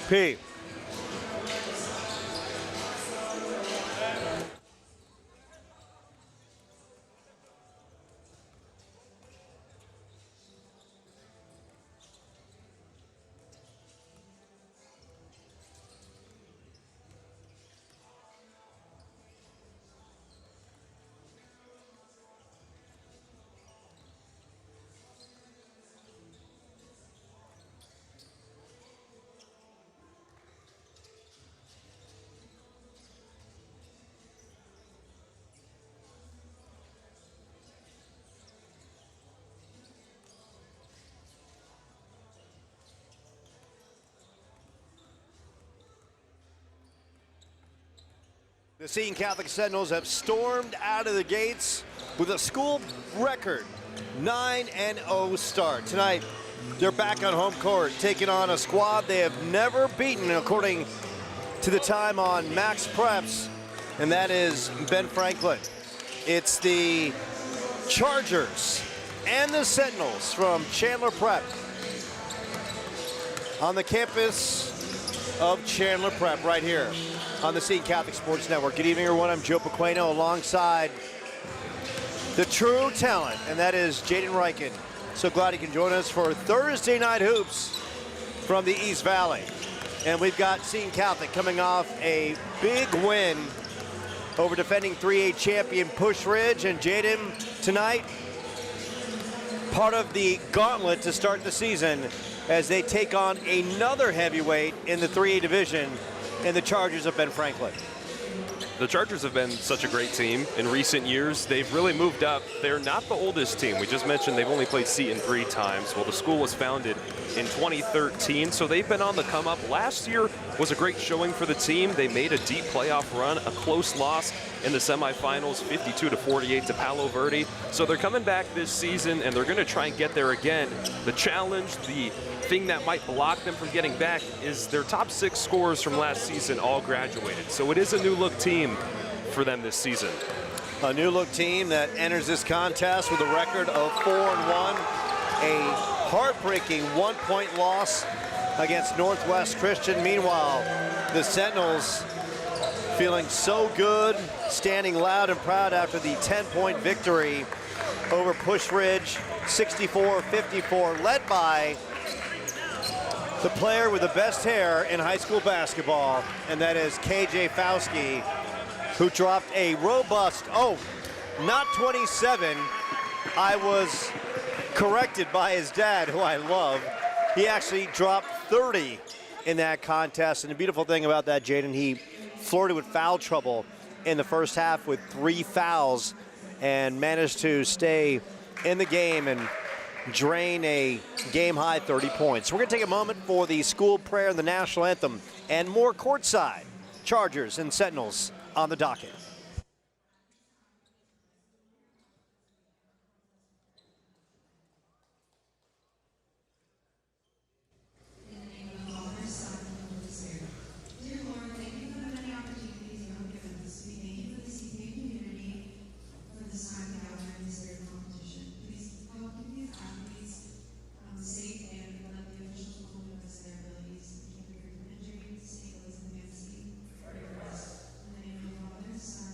P. The Seton Catholic Sentinels have stormed out of the gates with a school record 9-0 start. Tonight, they're back on home court, taking on a squad they have never beaten, according to the time on Max Preps, and that is Ben Franklin. It's the Chargers and the Sentinels from Chandler Prep on the campus of Chandler Prep right here on the Seton Catholic Sports Network. Good evening, everyone. I'm Joe Pequeno alongside the true talent, and that is Jaden Reichen. So glad he can join us for Thursday Night Hoops from the East Valley. And we've got Seton Catholic coming off a big win over defending 3A champion Push Ridge. And Jaden, tonight, part of the gauntlet to start the season as they take on another heavyweight in the 3A division in the Chargers of Ben Franklin. The Chargers have been such a great team in recent years. They've really moved up. They're not the oldest team. We just mentioned they've only played Seton 3 times. Well, the school was founded in 2013, so they've been on the come up. Last year was a great showing for the team. They made a deep playoff run, a close loss in the semifinals, 52-48 to Palo Verde. So they're coming back this season, and they're going to try and get there again. The challenge, the thing that might block them from getting back is their top 6 scorers from last season all graduated. So it is a new look team for them this season. A new look team that enters this contest with a record of 4-1, a heartbreaking 1-point loss against Northwest Christian. Meanwhile, the Sentinels feeling so good, standing loud and proud after the 10-point victory over Push Ridge, 64-54, led by the player with the best hair in high school basketball, and that is KJ Fauski, who dropped a robust, not 27. I was corrected by his dad, who I love. He actually dropped 30 in that contest. And the beautiful thing about that, Jaden, he flirted with foul trouble in the first half with 3 fouls and managed to stay in the game and drain a game-high 30 points. We're going to take a moment for the school prayer and the national anthem and more courtside Chargers and Sentinels on the docket. Son,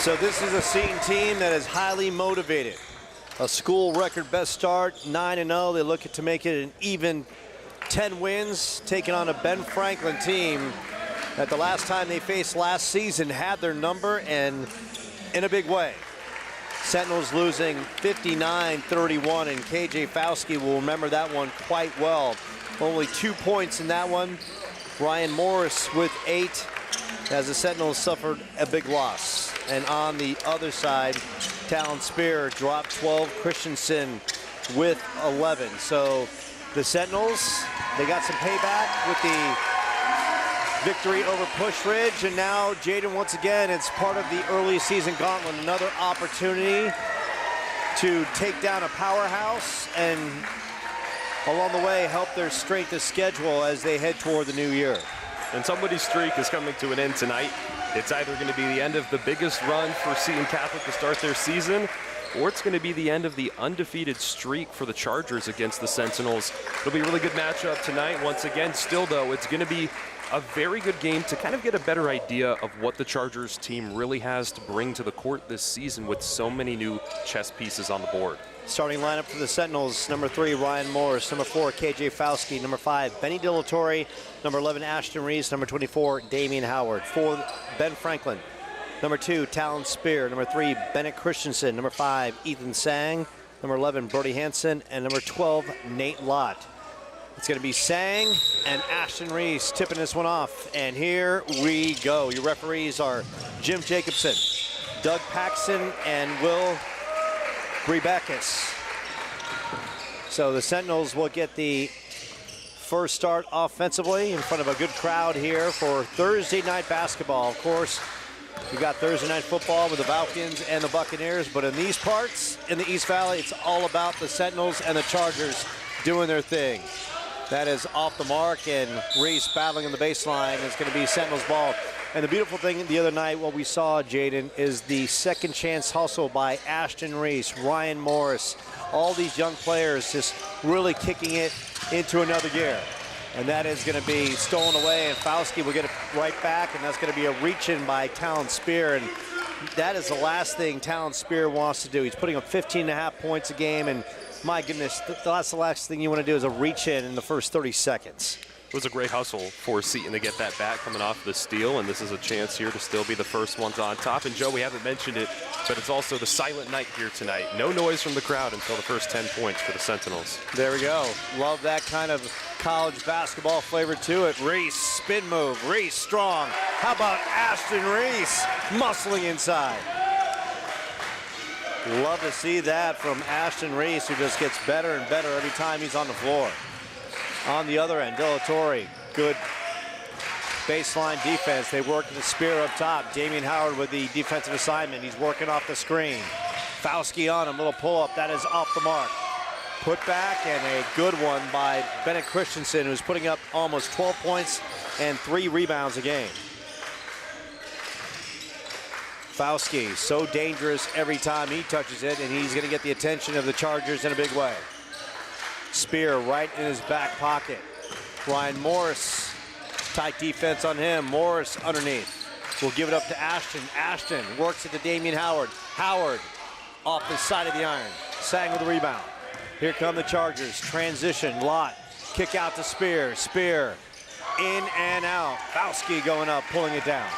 So this is a Seton team that is highly motivated. A school record best start, 9-0. They look to make it an even 10 wins, taking on a Ben Franklin team that the last time they faced last season had their number, and in a big way. Sentinels losing 59-31, and KJ Fauski will remember that one quite well. Only 2 points in that one. Ryan Morris with 8 as the Sentinels suffered a big loss. And on the other side, Talon Spear dropped 12, Christensen with 11. So the Sentinels, they got some payback with the victory over Push Ridge, and now Jaden, once again, it's part of the early season gauntlet, another opportunity to take down a powerhouse and along the way help their strength of schedule as they head toward the new year. And somebody's streak is coming to an end tonight. It's either going to be the end of the biggest run for Seton Catholic to start their season, or it's going to be the end of the undefeated streak for the Chargers against the Sentinels. It'll be a really good matchup tonight. Once again, still though, it's going to be a very good game to kind of get a better idea of what the Chargers team really has to bring to the court this season with so many new chess pieces on the board. Starting lineup for the Sentinels: number 3, Ryan Morris; number 4, KJ Fauski; number 5, Benny DeLatorre; number 11, Ashton Reese; number 24, Damian Howard; 4, Ben Franklin; number 2, Talon Spear; number 3, Bennett Christensen; number 5, Ethan Sang; number 11, Brody Hansen; and number 12, Nate Lott. It's going to be Sang and Ashton Reese tipping this one off. And here we go. Your referees are Jim Jacobson, Doug Paxson, and Will Rebekis. So the Sentinels will get the first start offensively in front of a good crowd here for Thursday night basketball. Of course, we got Thursday night football with the Falcons and the Buccaneers, but in these parts, in the East Valley, it's all about the Sentinels and the Chargers doing their thing. That is off the mark, and Reese battling in the baseline. It's going to be Sentinels ball. And the beautiful thing the other night, what we saw, Jaden, is the second chance hustle by Ashton Reese, Ryan Morris, all these young players just really kicking it into another gear. And that is going to be stolen away, and Fauski will get it right back, and that's going to be a reach-in by Talon Spear. And that is the last thing Talon Spear wants to do. He's putting up 15.5 points a game, and my goodness, that's the last thing you want to do is a reach-in in the first 30 seconds. It was a great hustle for Seton to get that back coming off the steal, and this is a chance here to still be the first ones on top. And Joe, we haven't mentioned it, but it's also the silent night here tonight. No noise from the crowd until the first 10 points for the Sentinels. There we go. Love that kind of college basketball flavor to it. Reese, spin move. Reese, strong. How about Ashton Reese muscling inside? Love to see that from Ashton Reese, who just gets better and better every time he's on the floor. On the other end, DeLatorre, good baseline defense. They work the Spear up top. Damian Howard with the defensive assignment. He's working off the screen. Fauski on him, little pull-up. That is off the mark. Put back, and a good one by Bennett Christensen, who's putting up almost 12 points and 3 rebounds a game. Fauski, so dangerous every time he touches it, and he's going to get the attention of the Chargers in a big way. Spear right in his back pocket. Ryan Morris, tight defense on him. Morris underneath. We'll give it up to Ashton. Ashton works it to Damian Howard. Howard off the side of the iron. Sang with the rebound. Here come the Chargers. Transition, Lott. Kick out to Spear. Spear in and out. Fauski going up, pulling it down.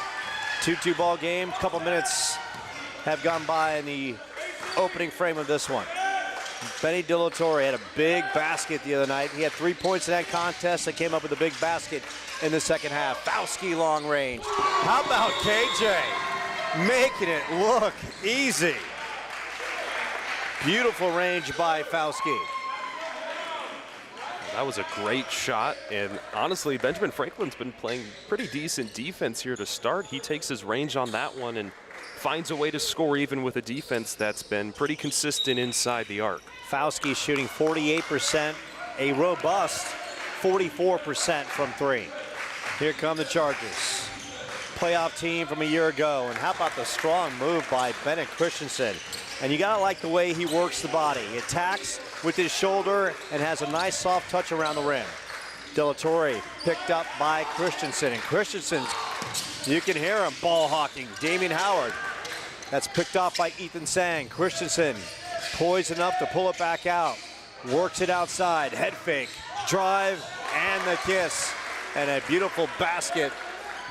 2-2 ball game. Couple minutes have gone by in the opening frame of this one. Benny DeLatorre had a big basket the other night. He had 3 points in that contest. They came up with a big basket in the second half. Fauski long range. How about KJ making it look easy? Beautiful range by Fauski. That was a great shot, and honestly, Benjamin Franklin's been playing pretty decent defense here to start. He takes his range on that one and finds a way to score even with a defense that's been pretty consistent inside the arc. Fauski shooting 48%, a robust 44% from 3. Here come the Chargers. Playoff team from a year ago, and how about the strong move by Bennett Christensen? And you gotta like the way he works the body. He attacks with his shoulder and has a nice soft touch around the rim. DeLatorre picked up by Christensen, and Christensen's, you can hear him ball hawking. Damian Howard That's picked off by Ethan Sang. Christensen poised enough to pull it back out. Works it outside, head fake, drive, and the kiss. And a beautiful basket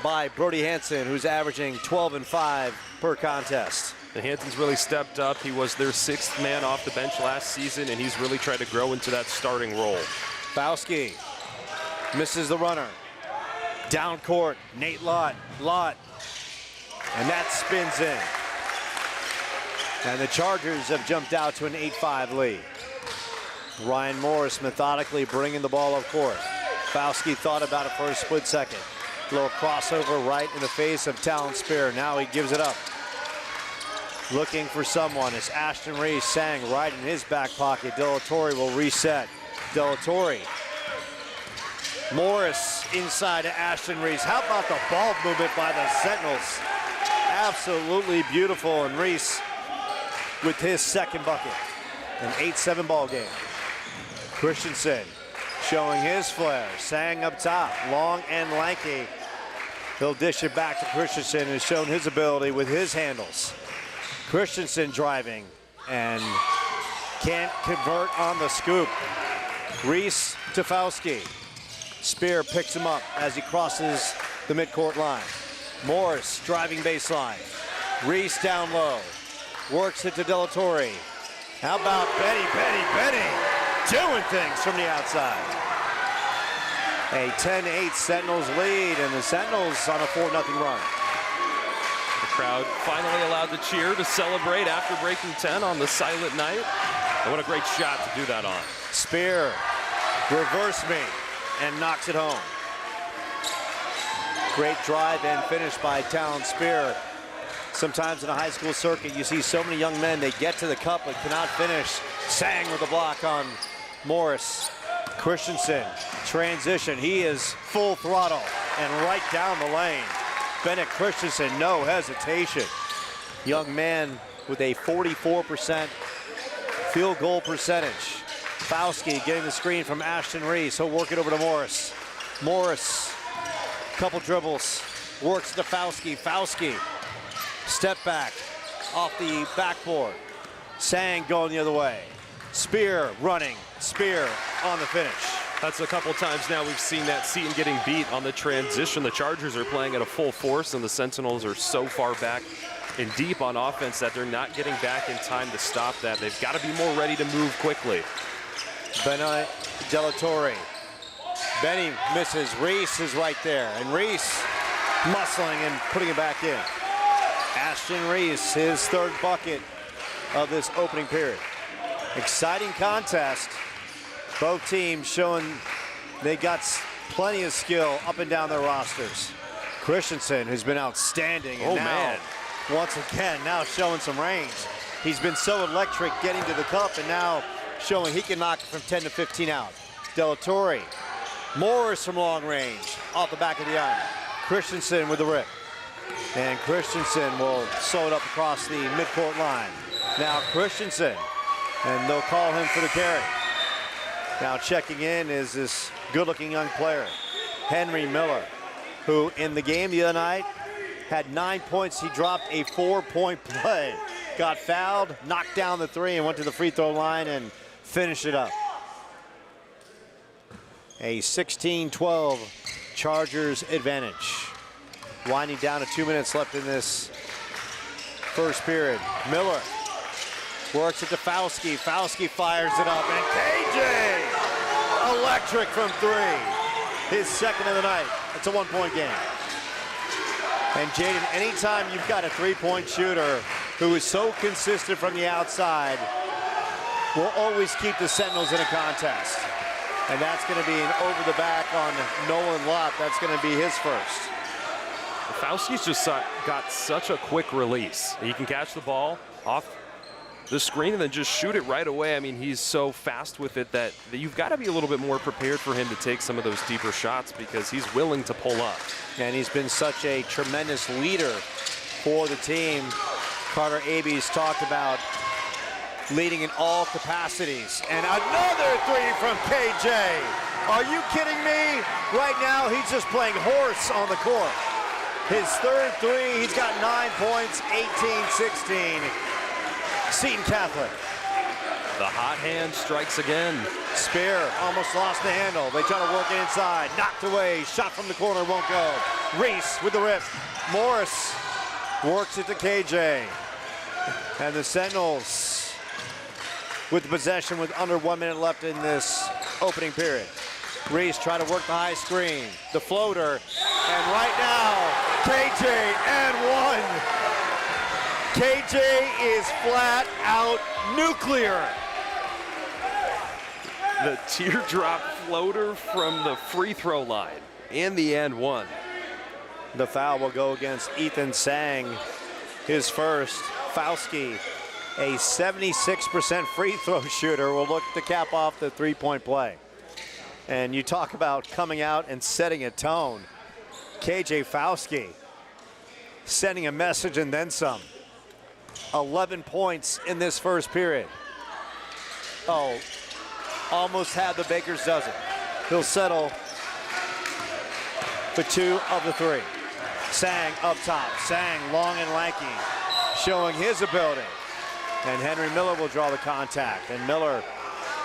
by Brody Hanson, who's averaging 12 and 5 per contest. And Hanson's really stepped up. He was their 6th man off the bench last season, and he's really tried to grow into that starting role. Fauski misses the runner. Down court, Nate Lott. And that spins in. And the Chargers have jumped out to an 8-5 lead. Ryan Morris methodically bringing the ball up court. Fauski thought about it for a split second. Little crossover right in the face of Talon Spear. Now he gives it up. Looking for someone. It's Ashton Reese. Sang right in his back pocket. Delatorre will reset. Delatorre. Morris inside to Ashton Reese. How about the ball movement by the Sentinels? Absolutely beautiful. And Reese with his second bucket. An 8-7 ball game. Christensen showing his flair. Sang up top, long and lanky. He'll dish it back to Christensen, who's shown his ability with his handles. Christensen driving and can't convert on the scoop. Reese to Fauski. Spear picks him up as he crosses the midcourt line. Morris driving baseline. Reese down low. Works it to Delatorre. How about Benny doing things from the outside. A 10-8 Sentinels lead, and the Sentinels on a 4-0 run. The crowd finally allowed to cheer to celebrate after breaking 10 on the silent night. And what a great shot to do that on. Spear, reverse me, and knocks it home. Great drive and finish by Talon Spear. Sometimes in a high school circuit, you see so many young men, they get to the cup but cannot finish. Sang with the block on Morris. Christensen, transition. He is full throttle and right down the lane. Bennett Christensen, no hesitation. Young man with a 44% field goal percentage. Fauski getting the screen from Ashton Reese. He'll work it over to Morris. Morris, couple dribbles, works to Fauski. Fauski, step back off the backboard. Sang going the other way. Spear running. Spear on the finish. That's a couple times now we've seen that Seton getting beat on the transition. The Chargers are playing at a full force, and the Sentinels are so far back and deep on offense that they're not getting back in time to stop that. They've got to be more ready to move quickly. Benny Delatorre. Benny misses. Reese is right there, and Reese muscling and putting it back in. Ashton Reese, his 3rd bucket of this opening period. Exciting contest. Both teams showing they got plenty of skill up and down their rosters. Christensen, who's been outstanding, and once again, now showing some range. He's been so electric getting to the cup, and now showing he can knock it from 10 to 15 out. Delatorre, Morris from long range, off the back of the iron. Christensen with the rip. And Christensen will sew it up across the midcourt line. Now Christensen, and they'll call him for the carry. Now checking in is this good-looking young player, Henry Miller, who in the game the other night had 9 points. He dropped a 4-point play. Got fouled, knocked down the 3, and went to the free throw line and finished it up. A 16-12 Chargers advantage. Winding down to 2 minutes left in this first period. Miller works it to Fauski. Fauski fires it up, and KJ electric from 3. His 2nd of the night. It's a 1-point game. And Jaden, anytime you've got a 3-point shooter who is so consistent from the outside, will always keep the Sentinels in a contest. And that's going to be an over the back on Nolan Lott. That's going to be his first. Fauski's just got such a quick release. He can catch the ball off the screen and then just shoot it right away. I mean, he's so fast with it that you've got to be a little bit more prepared for him to take some of those deeper shots, because he's willing to pull up. And he's been such a tremendous leader for the team. Carter Abeys talked about leading in all capacities. And another 3 from KJ. Are you kidding me? Right now, he's just playing horse on the court. His third three, he's got 9 points, 18-16. Seton Catholic. The hot hand strikes again. Spear almost lost the handle. They try to work it inside. Knocked away. Shot from the corner won't go. Reese with the rip. Morris works it to KJ. And the Sentinels with the possession with under 1 minute left in this opening period. Reese trying to work the high screen. The floater. And right now, KJ and one. KJ is flat out nuclear. The teardrop floater from the free throw line in the and one. The foul will go against Ethan Sang, his first. Fauski, a 76% free throw shooter, will look to cap off the three-point play. And you talk about coming out and setting a tone. KJ Fauski sending a message and then some. 11 points in this first period. Oh, almost had the Baker's dozen. He'll settle for 2 of the 3. Sang up top. Sang long and lanky, showing his ability. And Henry Miller will draw the contact. And Miller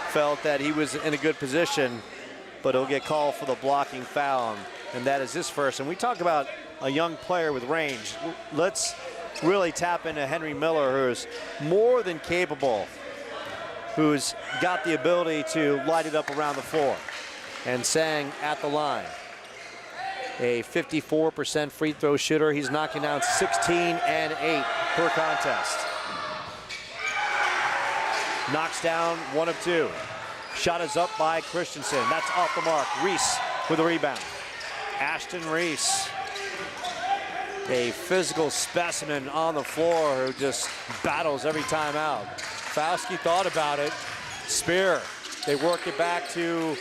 felt that he was in a good position, but he'll get called for the blocking foul. And that is his first. And we talk about a young player with range. Let's really tap into Henry Miller, who's more than capable, who's got the ability to light it up around the floor. And Sang at the line. A 54% free throw shooter. He's knocking down 16 and 8 per contest. Knocks down 1 of 2. Shot is up by Christensen. That's off the mark. Reese with a rebound. Ashton Reese, a physical specimen on the floor who just battles every time out. Fauski thought about it. Spear. They work it back to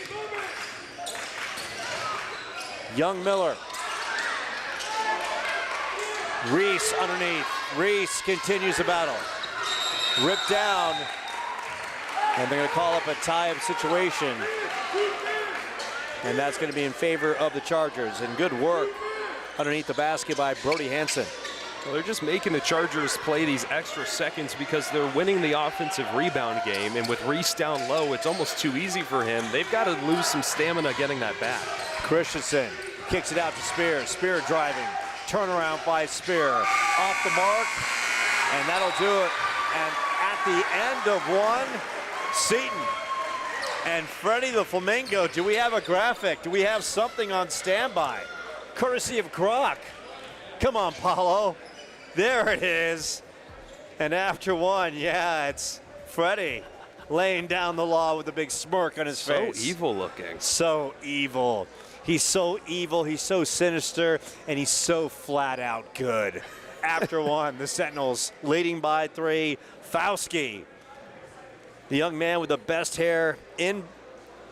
young Miller. Reese underneath. Reese continues the battle. Ripped down. And they're going to call up a tie-up situation. And that's going to be in favor of the Chargers. And good work underneath the basket by Brody Hansen. Well, they're just making the Chargers play these extra seconds because they're winning the offensive rebound game. And with Reese down low, it's almost too easy for him. They've got to lose some stamina getting that back. Christensen kicks it out to Spear. Spear driving. Turnaround by Spear. Off the mark. And that'll do it. And at the end of one, Seton and Freddie the Flamingo. Do we have a graphic? Do we have something on standby? Courtesy of Croc. Come on, Paulo. There it is. And after one, yeah, it's Freddie laying down the law with a big smirk on his face. So evil looking. So evil. He's so evil, he's so sinister, and he's so flat out good. After one, the Sentinels leading by 3. Fauski, the young man with the best hair in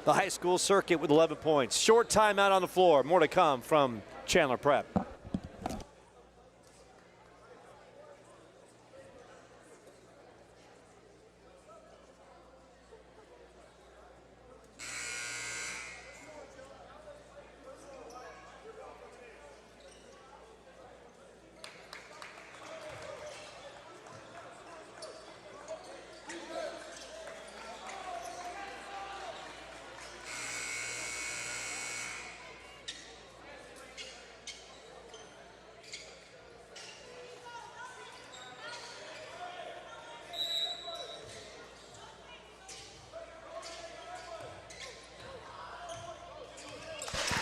the high school circuit, with 11 points. Short timeout on the floor. More to come from Chandler Prep.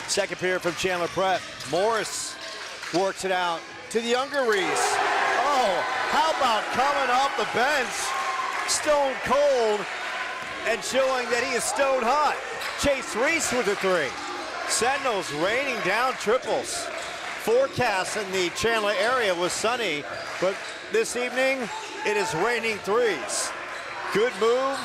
Second period from Chandler Prep. Morris works it out to the younger Reese. Oh, how about coming off the bench, stone cold, and showing that he is stone hot. Chase Reese with the 3. Sentinels raining down triples. Forecast in the Chandler area was sunny, but this evening it is raining 3s. Good move,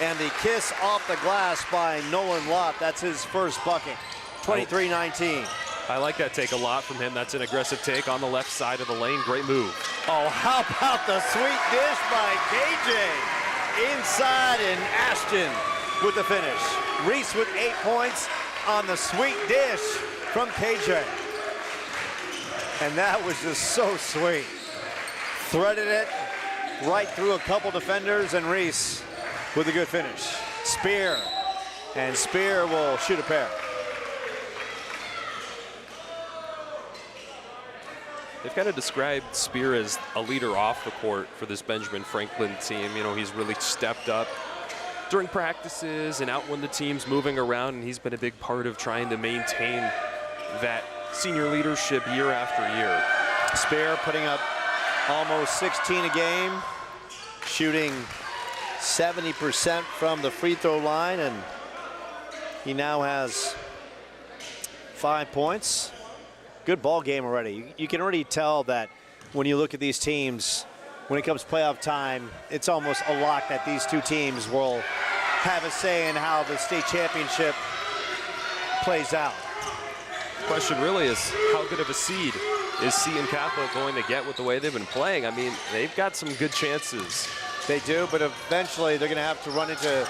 and the kiss off the glass by Nolan Lott. That's his first bucket. 23-19. I like that take a lot from him. That's an aggressive take on the left side of the lane. Great move. Oh, how about the sweet dish by KJ? Inside, and Ashton with the finish. Reese with 8 points on the sweet dish from KJ. And that was just so sweet. Threaded it right through a couple defenders, and Reese with a good finish. Spear, and Spear will shoot a pair. They've kind of described Spear as a leader off the court for this Benjamin Franklin team. You know, he's really stepped up during practices and out when the team's moving around, and he's been a big part of trying to maintain that senior leadership year after year. Spear putting up almost 16 a game, shooting 70% from the free throw line, and he now has 5 points. Good ball game already. You can already tell that when you look at these teams, when it comes playoff time, it's almost a lock that these two teams will have a say in how the state championship plays out. The question really is, how good of a seed is Seton Catholic going to get with the way they've been playing? I mean, they've got some good chances. They do, but eventually they're going to have to run into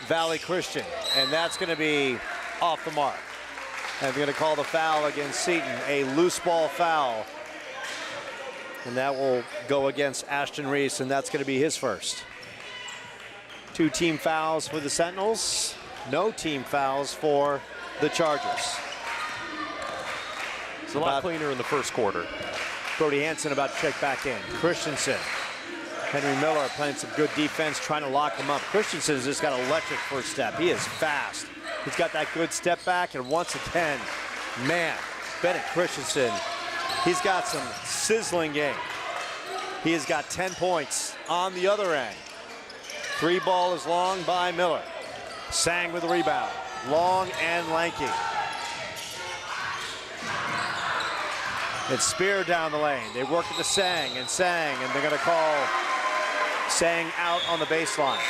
Valley Christian, and that's going to be off the mark. And they're going to call the foul against Seton, a loose ball foul. And that will go against Ashton Reese, and that's going to be his first. 2 team fouls for the Sentinels. No team fouls for the Chargers. It's a lot cleaner in the first quarter. Brody Hansen about to check back in. Christensen. Henry Miller playing some good defense, trying to lock him up. Christensen's just got an electric first step. He is fast. He's got that good step back, and once again, man, Bennett Christensen, he's got some sizzling game. He has got 10 points on the other end. 3 ball is long by Miller. Sang with the rebound. Long and lanky. It's Spear down the lane. They work it to Sang, and they're going to call Sang out on the baseline.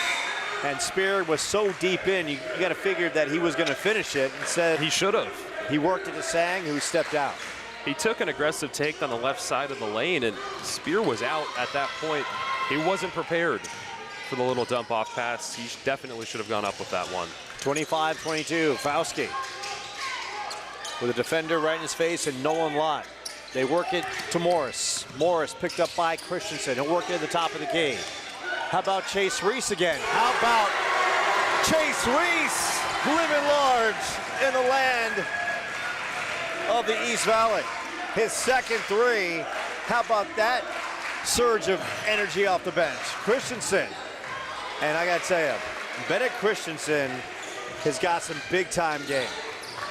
And Spear was so deep in, you got to figure that he was going to finish it. Instead, he should have. He worked it to Sang, who stepped out. He took an aggressive take on the left side of the lane, and Spear was out at that point. He wasn't prepared for the little dump off pass. He definitely should have gone up with that one. 25-22, Fauski with a defender right in his face, and Nolan Lott. They work it to Morris. Morris picked up by Christensen. He'll work it at the top of the key. How about Chase Reese again? How about Chase Reese living large in the land of the East Valley? His second 3. How about that surge of energy off the bench? Christensen. And I got to tell you, Bennett Christensen has got some big-time game.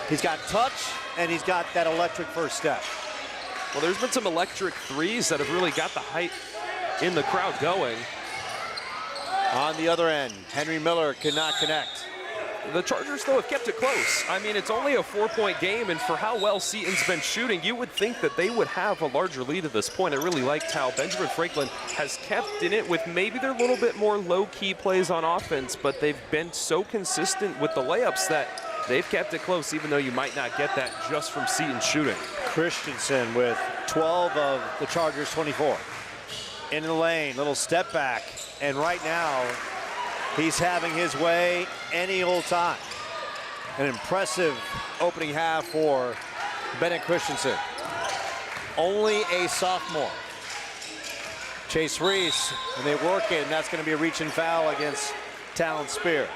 He's got touch, and he's got that electric first step. Well, there's been some electric threes that have really got the hype in the crowd going. On the other end, Henry Miller cannot connect. The Chargers, though, have kept it close. I mean, it's only a 4-point game, and for how well Seton's been shooting, you would think that they would have a larger lead at this point. I really liked how Benjamin Franklin has kept in it with maybe their little bit more low-key plays on offense, but they've been so consistent with the layups that they've kept it close, even though you might not get that just from Seton shooting. Christensen with 12 of the Chargers' 24. In the lane, little step back, and right now, he's having his way any old time. An impressive opening half for Bennett Christensen. Only a sophomore. Chase Reese, and they work it, and that's going to be a reach and foul against Talon Spear.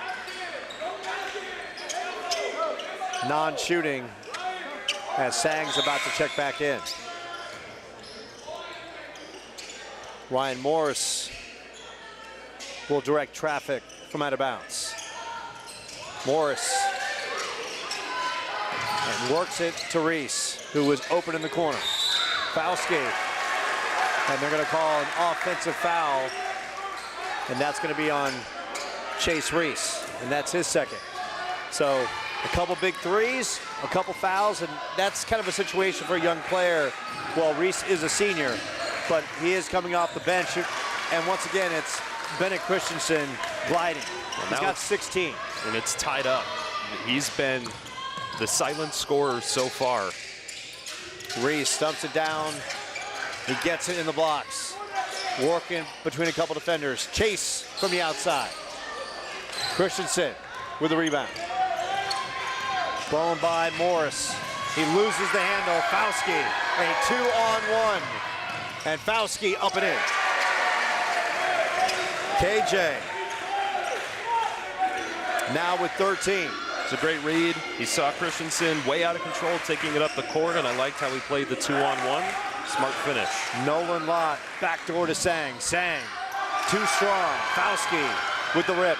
Non-shooting as Sang's about to check back in. Ryan Morris will direct traffic from out of bounds. Morris and works it to Reese, who was open in the corner. Fauski, and they're going to call an offensive foul, and that's going to be on Chase Reese, and that's his second. So a couple big threes, a couple fouls, and that's kind of a situation for a young player. Well, Reese is a senior, but he is coming off the bench, and once again, it's Bennett Christensen gliding. Well, he's got 16. And it's tied up. He's been the silent scorer so far. Reese stumps it down. He gets it in the blocks. Working between a couple defenders. Chase from the outside. Christensen with the rebound. Blown by Morris. He loses the handle. Fauski, a 2-on-1. And Fauski up and in. KJ now with 13. It's a great read. He saw Christensen way out of control, taking it up the court, and I liked how he played the 2-on-1. Smart finish. Nolan Lott, backdoor to Sang. Sang, too strong. Fauski with the rip.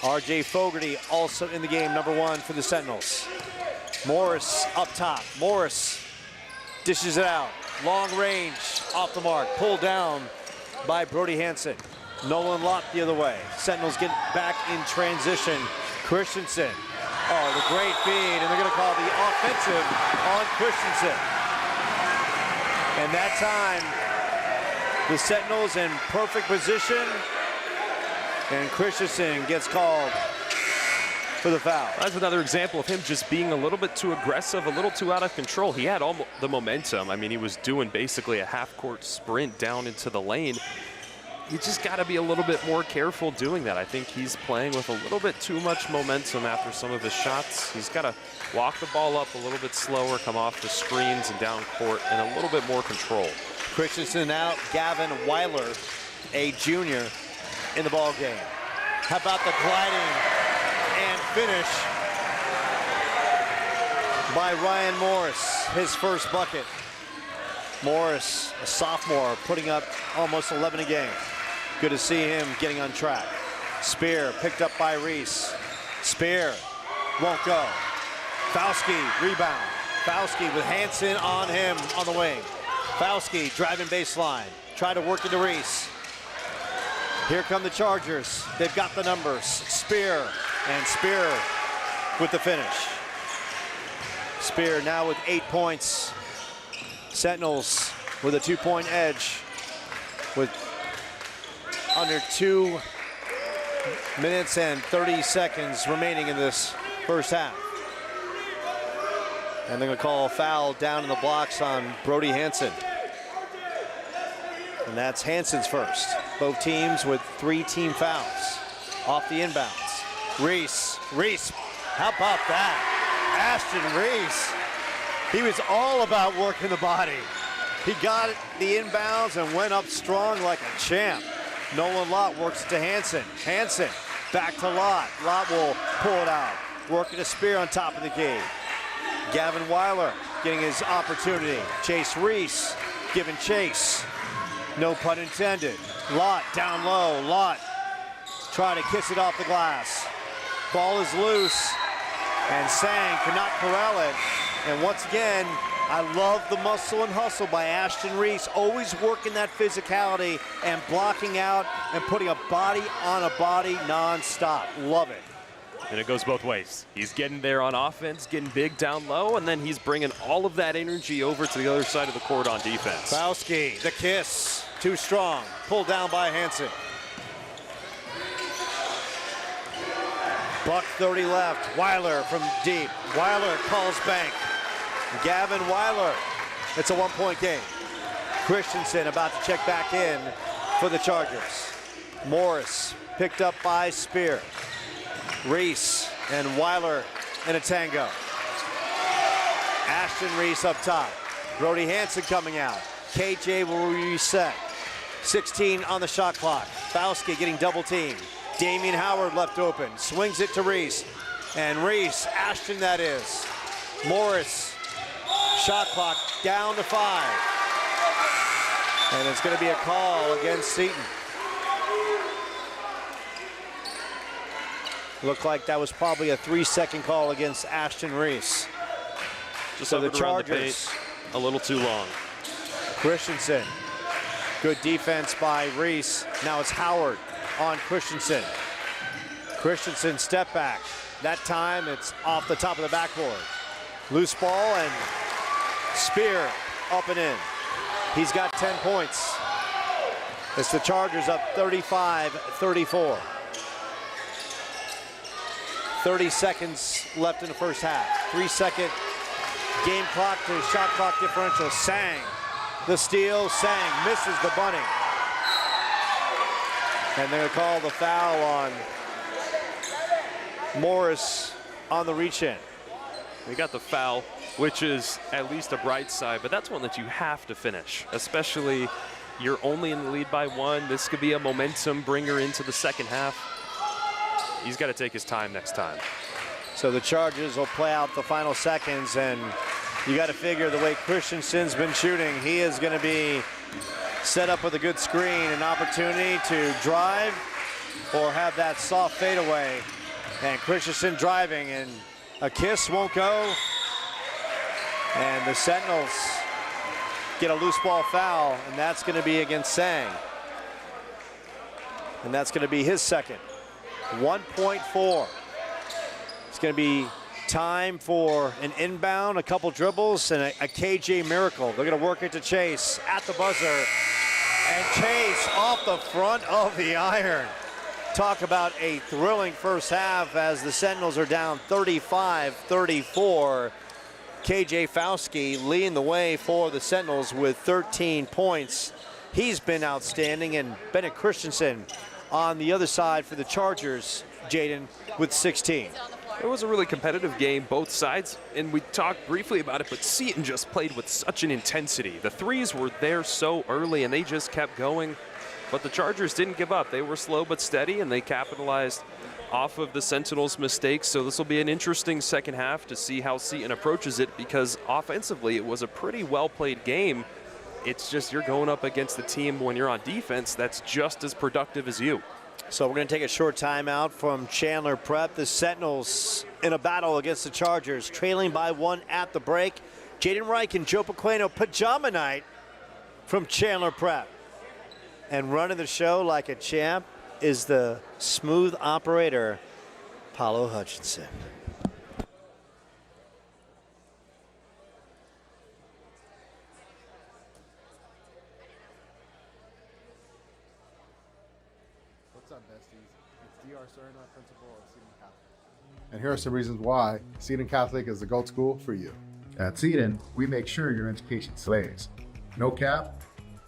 RJ Fogarty also in the game, number 1 for the Sentinels. Morris up top. Morris dishes it out. Long range, off the mark. Pulled down by Brody Hansen. Nolan Lott the other way. Sentinels get back in transition. Christensen. Oh, the great feed, and they're going to call the offensive on Christensen. And that time, the Sentinels in perfect position, and Christensen gets called for the foul. That's another example of him just being a little bit too aggressive, a little too out of control. He had all the momentum. I mean, he was doing basically a half-court sprint down into the lane. You just got to be a little bit more careful doing that. I think he's playing with a little bit too much momentum after some of his shots. He's got to walk the ball up a little bit slower, come off the screens and down court, and a little bit more control. Christensen out. Gavin Weiler, a junior, in the ball game. How about the gliding and finish by Ryan Morris, his first bucket. Morris, a sophomore, putting up almost 11 a game. Good to see him getting on track. Spear picked up by Reese. Spear won't go. Fauski rebound. Fauski with Hansen on him on the wing. Fauski driving baseline. Try to work into Reese. Here come the Chargers. They've got the numbers. Spear, and Spear with the finish. Spear now with 8 points. Sentinels with a 2-point edge with under 2 minutes and 30 seconds remaining in this first half. And they're going to call a foul down in the blocks on Brody Hansen. And that's Hansen's first. Both teams with 3 team fouls off the inbounds. Reese, how about that? Ashton Reese, he was all about working the body. He got the inbounds and went up strong like a champ. Nolan Lott works it to Hansen. Hansen back to Lott. Lott will pull it out. Working a Spear on top of the key. Gavin Weiler getting his opportunity. Chase Reese giving chase. No pun intended. Lott down low. Lott try to kiss it off the glass. Ball is loose. And Sang cannot corral it. And once again, I love the muscle and hustle by Ashton Reese, always working that physicality and blocking out and putting a body on a body nonstop. Love it. And it goes both ways. He's getting there on offense, getting big down low, and then he's bringing all of that energy over to the other side of the court on defense. Fauski, the kiss, too strong, pulled down by Hansen. Buck 30 left, Weiler from deep. Weiler calls bank. Gavin Weiler, it's a 1-point game. Christensen about to check back in for the Chargers. Morris picked up by Spear. Reese and Weiler in a tango. Ashton Reese up top. Brody Hansen coming out. KJ will reset. 16 on the shot clock. Fauski getting double teamed. Damian Howard left open. Swings it to Reese. And Reese, Ashton that is. Morris. Shot clock down to 5. And it's going to be a call against Seton. Looked like that was probably a 3-second call against Ashton Reese. Just so the Chargers, the paint a little too long. Christensen, good defense by Reese. Now it's Howard on Christensen. Christensen step back. That time it's off the top of the backboard. Loose ball and Spear up and in. He's got 10 points. It's the Chargers up 35-34. 30 seconds left in the first half. 3-second game clock to shot clock differential. Sang, the steal. Sang misses the bunny. And they're going to call the foul on Morris on the reach in. We got the foul, which is at least a bright side, but that's one that you have to finish, especially you're only in the lead by 1. This could be a momentum bringer into the second half. He's got to take his time next time. So the Chargers will play out the final seconds, and you got to figure the way Christensen's been shooting, he is going to be set up with a good screen, an opportunity to drive or have that soft fadeaway. And Christensen driving, and a kiss won't go. And the Sentinels get a loose ball foul, and that's going to be against Sang. And that's going to be his second. 1.4. It's going to be time for an inbound, a couple dribbles, and a KJ miracle. They're going to work it to Chase at the buzzer. And Chase off the front of the iron. Talk about a thrilling first half as the Sentinels are down 35-34. KJ Fauski leading the way for the Sentinels with 13 points. He's been outstanding, and Bennett Christensen on the other side for the Chargers, Jaden, with 16. It was a really competitive game, both sides, and we talked briefly about it, but Seton just played with such an intensity. The threes were there so early, and they just kept going, but the Chargers didn't give up. They were slow but steady, and they capitalized off of the Sentinels' mistakes, so this will be an interesting second half to see how Seton approaches it, because offensively it was a pretty well-played game. It's just you're going up against the team when you're on defense that's just as productive as you. So we're going to take a short timeout from Chandler Prep. The Sentinels in a battle against the Chargers, trailing by 1 at the break. Jaden Reich and Joe Pequeno, pajama night from Chandler Prep. And running the show like a champ is the smooth operator, Paulo Hutchinson. What's up, besties? It's D.R. Serna, principal of Seton Catholic. And here are some reasons why Seton Catholic is the GOAT school for you. At Seton, we make sure your education slays. No cap,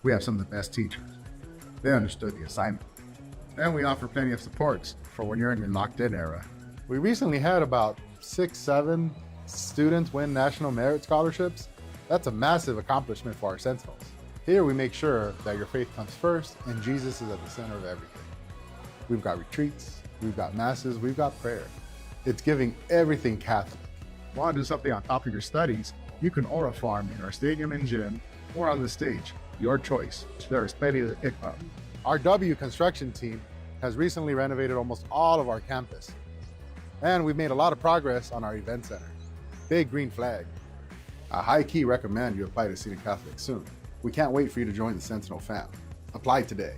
we have some of the best teachers. They understood the assignment. And we offer plenty of supports for when you're in your locked-in era. We recently had about 6-7 students win National Merit Scholarships. That's a massive accomplishment for our Sentinels. Here we make sure that your faith comes first and Jesus is at the center of everything. We've got retreats, we've got masses, we've got prayer. It's giving everything Catholic. Want to do something on top of your studies? You can aura farm in our stadium and gym or on the stage. Your choice. There is plenty to pick up. Our W construction team has recently renovated almost all of our campus. And we've made a lot of progress on our event center. Big green flag. I high-key recommend you apply to Seton Catholic soon. We can't wait for you to join the Sentinel fam. Apply today.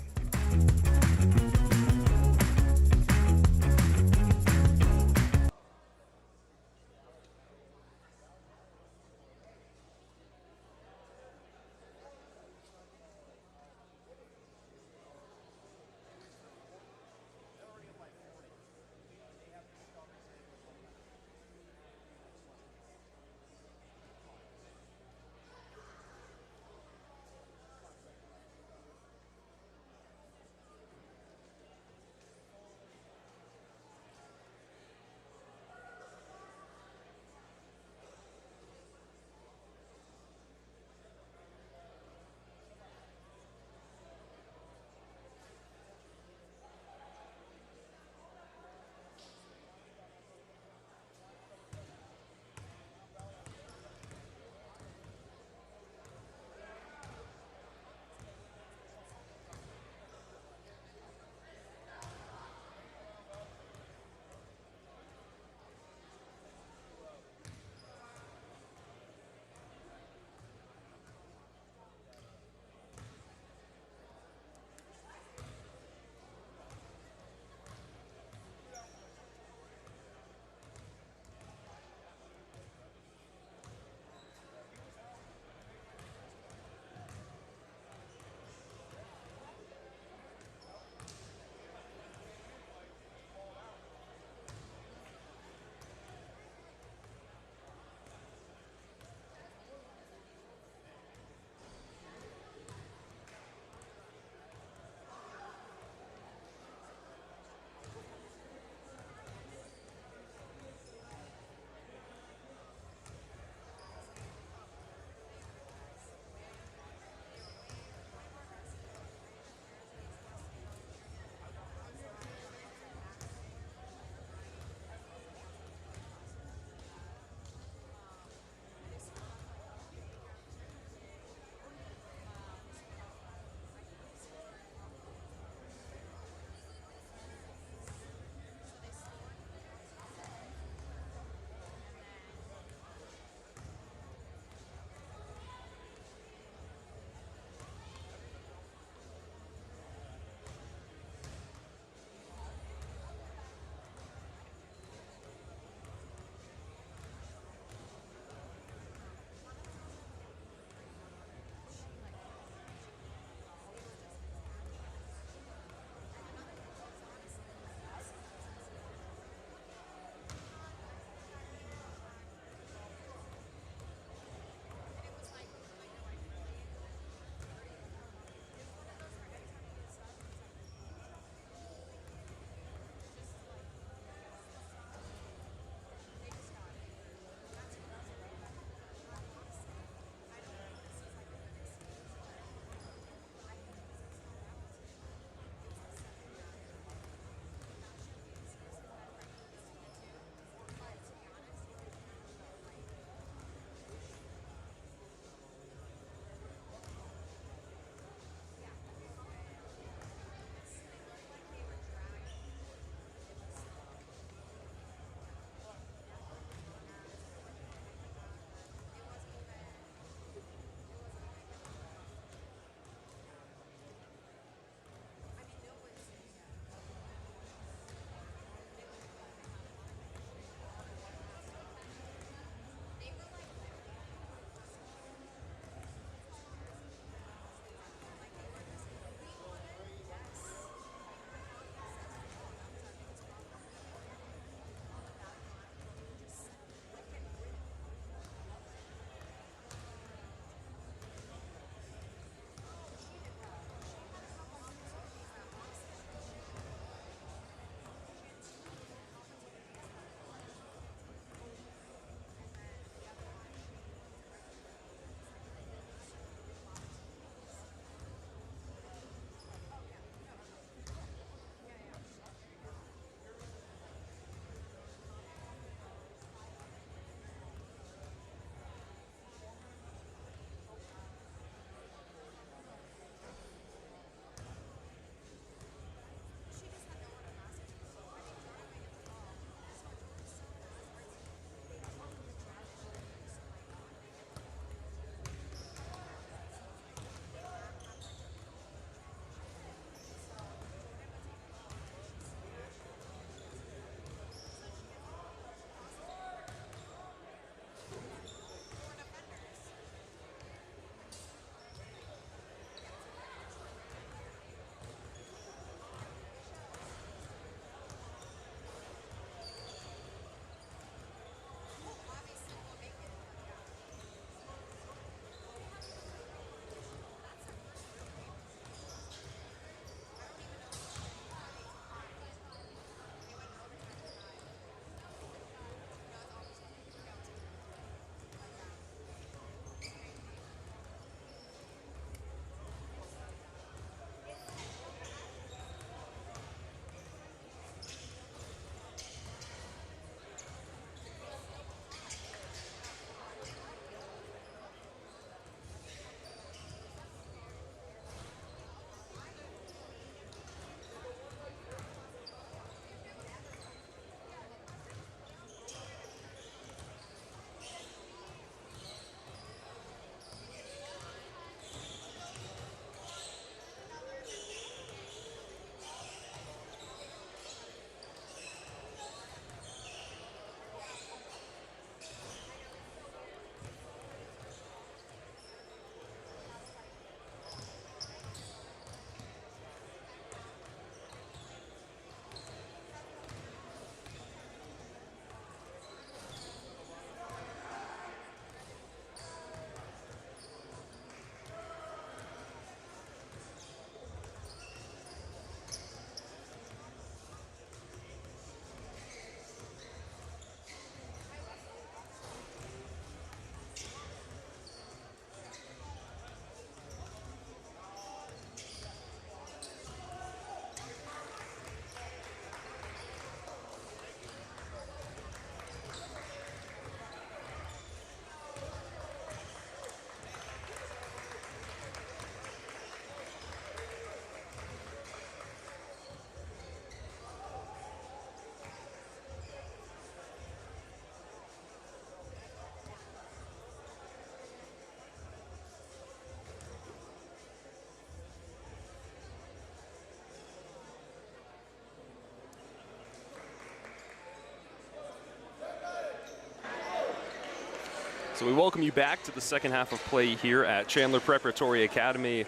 So we welcome you back to the second half of play here at Chandler Preparatory Academy.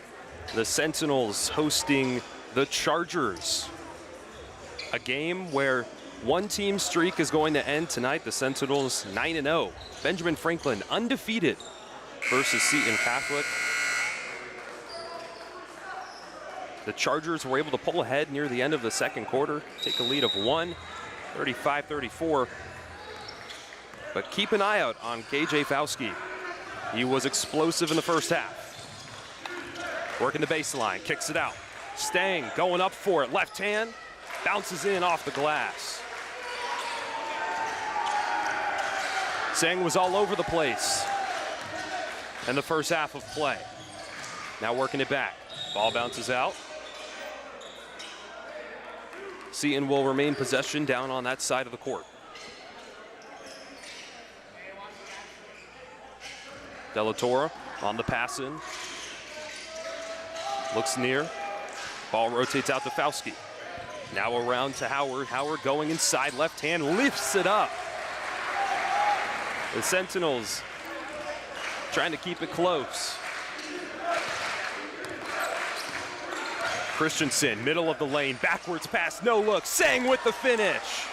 The Sentinels hosting the Chargers. A game where one team streak is going to end tonight. The Sentinels 9-0. Benjamin Franklin undefeated versus Seton Catholic. The Chargers were able to pull ahead near the end of the second quarter, take a lead of 35-34. But keep an eye out on KJ Fauski. He was explosive in the first half. Working the baseline, kicks it out. Stang going up for it, left hand, bounces in off the glass. Stang was all over the place in the first half of play. Now working it back, ball bounces out. Seton will remain possession down on that side of the court. Delatorre on the pass in. Looks near. Ball rotates out to Fauski. Now around to Howard. Howard going inside, left hand, lifts it up. The Sentinels trying to keep it close. Christensen, middle of the lane, backwards pass, no look. Sang with the finish.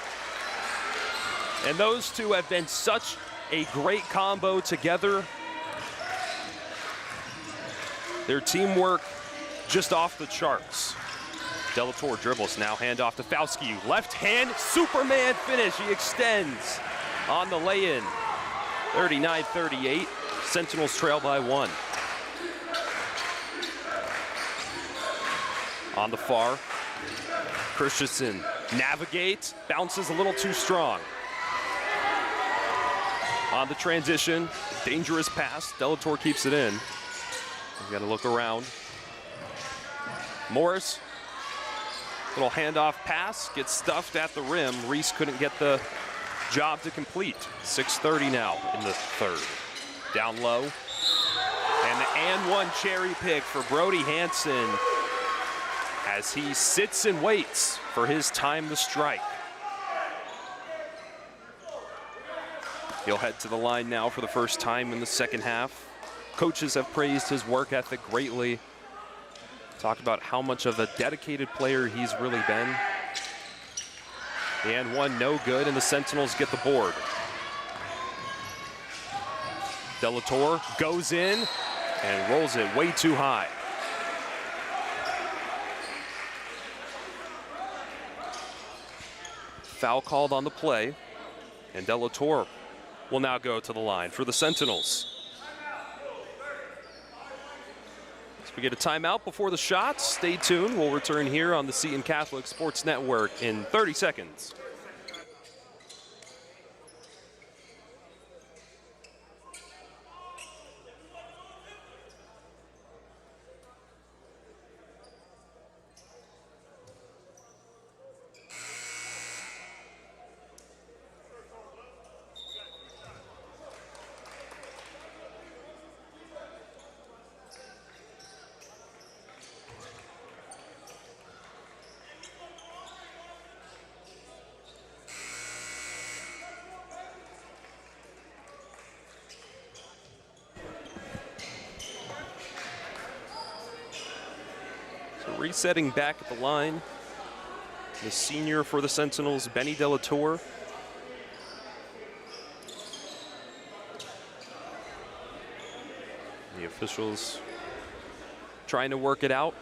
And those two have been such a great combo together. Their teamwork just off the charts. Delatorre dribbles, now hand off to Fauski. Left hand, Superman finish. He extends on the lay-in. 39-38, Sentinels trail by 1. On the far, Christensen navigates, bounces a little too strong. On the transition, dangerous pass, Delatorre keeps it in. He's got to look around. Morris, little handoff pass, gets stuffed at the rim. Reese couldn't get the job to complete. 6:30 now in the third. Down low. And the and-one cherry pick for Brody Hanson as he sits and waits for his time to strike. He'll head to the line now for the first time in the second half. Coaches have praised his work ethic greatly. Talked about how much of a dedicated player he's really been. And one no good, and the Sentinels get the board. Delatorre goes in and rolls it way too high. Foul called on the play, and Delatorre will now go to the line for the Sentinels. We get a timeout before the shots. Stay tuned. We'll return here on the Seton Catholic Sports Network in 30 seconds. Resetting back at the line, the senior for the Sentinels, Benny Delatorre. The officials trying to work it out.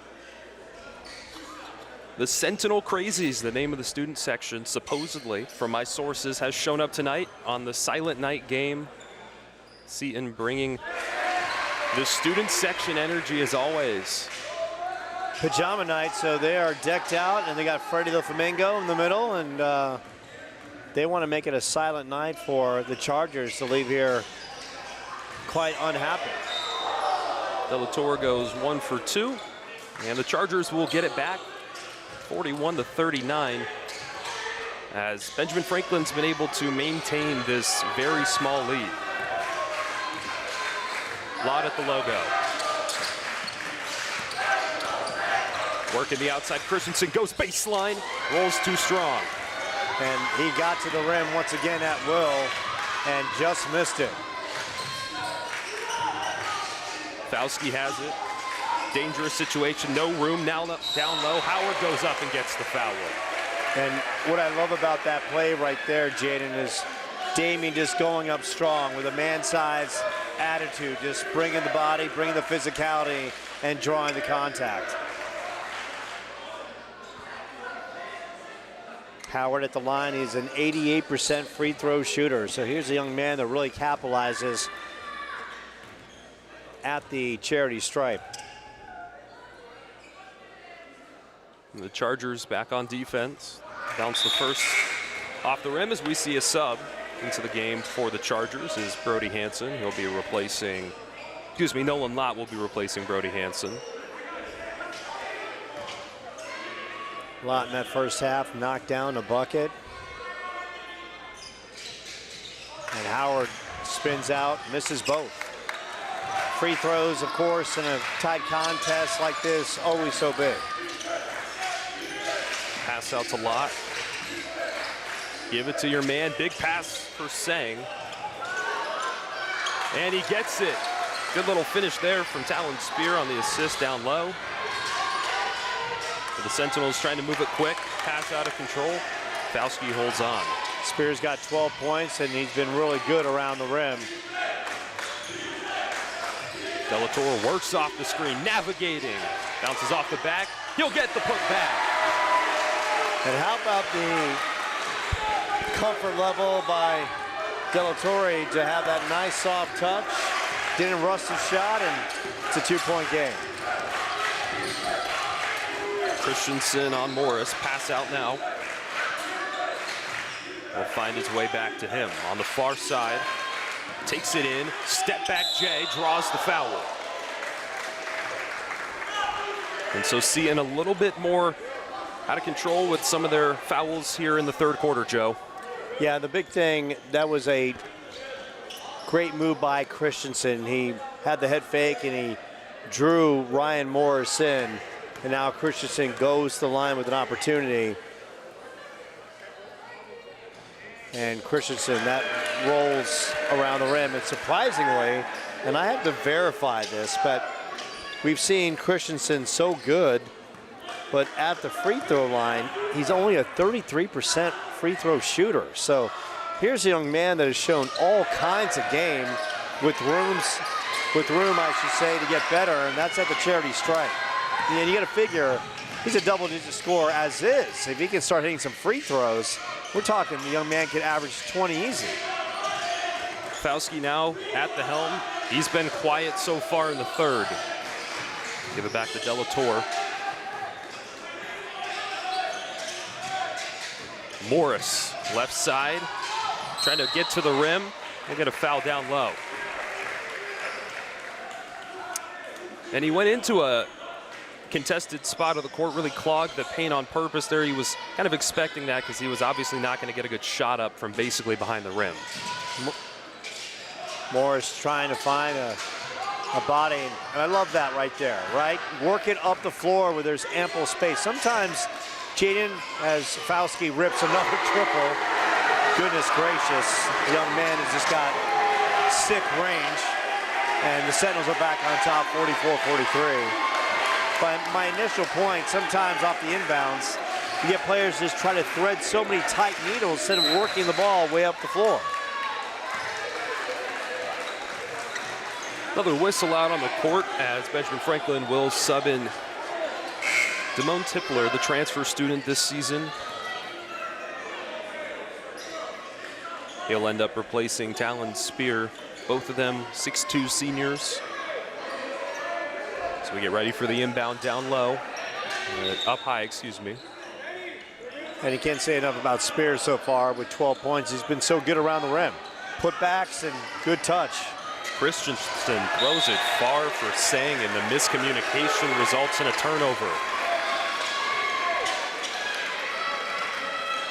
The Sentinel Crazies, the name of the student section, supposedly, from my sources, has shown up tonight on the Silent Night game. Seton bringing the student section energy as always. Pajama night, so they are decked out, and they got Freddie the Flamingo in the middle, and they want to make it a silent night for the Chargers to leave here quite unhappy. Delatorre goes 1 for 2, and the Chargers will get it back 41-39 as Benjamin Franklin's been able to maintain this very small lead. Lot at the logo. Working the outside, Christensen goes baseline, rolls too strong. And he got to the rim once again at will and just missed it. Fauski has it. Dangerous situation, no room, now down low. Howard goes up and gets the foul. And what I love about that play right there, Jaden, is Damien just going up strong with a man-sized attitude, just bringing the body, bringing the physicality, and drawing the contact. Howard at the line, he's an 88% free throw shooter. So here's a young man that really capitalizes at the charity stripe. The Chargers back on defense. Bounce the first off the rim as we see a sub into the game for the Chargers is Brody Hanson. He'll be replacing, Nolan Lott will be replacing Brody Hanson. Lott in that first half knocked down a bucket. And Howard spins out, misses both. Free throws, of course, in a tight contest like this, always so big. Pass out to Lott. Give it to your man. Big pass for Sang. And he gets it. Good little finish there from Talon Spear on the assist down low. The Sentinels trying to move it quick. Pass out of control. Fauski holds on. Spears got 12 points, and he's been really good around the rim. Delator works off the screen, navigating. Bounces off the back. He'll get the putback. And how about the comfort level by Delatorre to have that nice soft touch? Didn't rust his shot, and it's a 2-point game. Christensen on Morris. Pass out now. Will find his way back to him on the far side. Takes it in. Step back Jay draws the foul. And so seeing a little bit more out of control with some of their fouls here in the third quarter, Joe. Yeah, the big thing, that was a great move by Christensen. He had the head fake and he drew Ryan Morris in. And now Christensen goes to the line with an opportunity. And Christensen, that rolls around the rim. And surprisingly, and I have to verify this, but we've seen Christensen so good, but at the free throw line, he's only a 33% free throw shooter. So here's a young man that has shown all kinds of game with room, I should say, to get better, and that's at the charity stripe. And you got to figure he's a double-digit scorer as is. If he can start hitting some free throws, we're talking the young man could average 20 easy. Fauski now at the helm. He's been quiet so far in the third. Give it back to Delator. Morris, left side, trying to get to the rim. He'll get a foul down low. And he went into a contested spot of the court, really clogged the paint on purpose there. He was kind of expecting that because he was obviously not going to get a good shot up from basically behind the rim. Morris trying to find a body, and I love that right there, right? Work it up the floor where there's ample space. Sometimes, Jaden, as Fauski rips another triple, goodness gracious, the young man has just got sick range, and the Sentinels are back on top, 44-43. But my initial point, sometimes off the inbounds, you get players just try to thread so many tight needles instead of working the ball way up the floor. Another whistle out on the court as Benjamin Franklin will sub in Damone Tipler, the transfer student this season. He'll end up replacing Talon Spear, both of them 6'2" seniors. So we get ready for the inbound down low, up high, excuse me. And you can't say enough about Spears so far with 12 points. He's been so good around the rim. Putbacks and good touch. Christensen throws it far for Sang, and the miscommunication results in a turnover.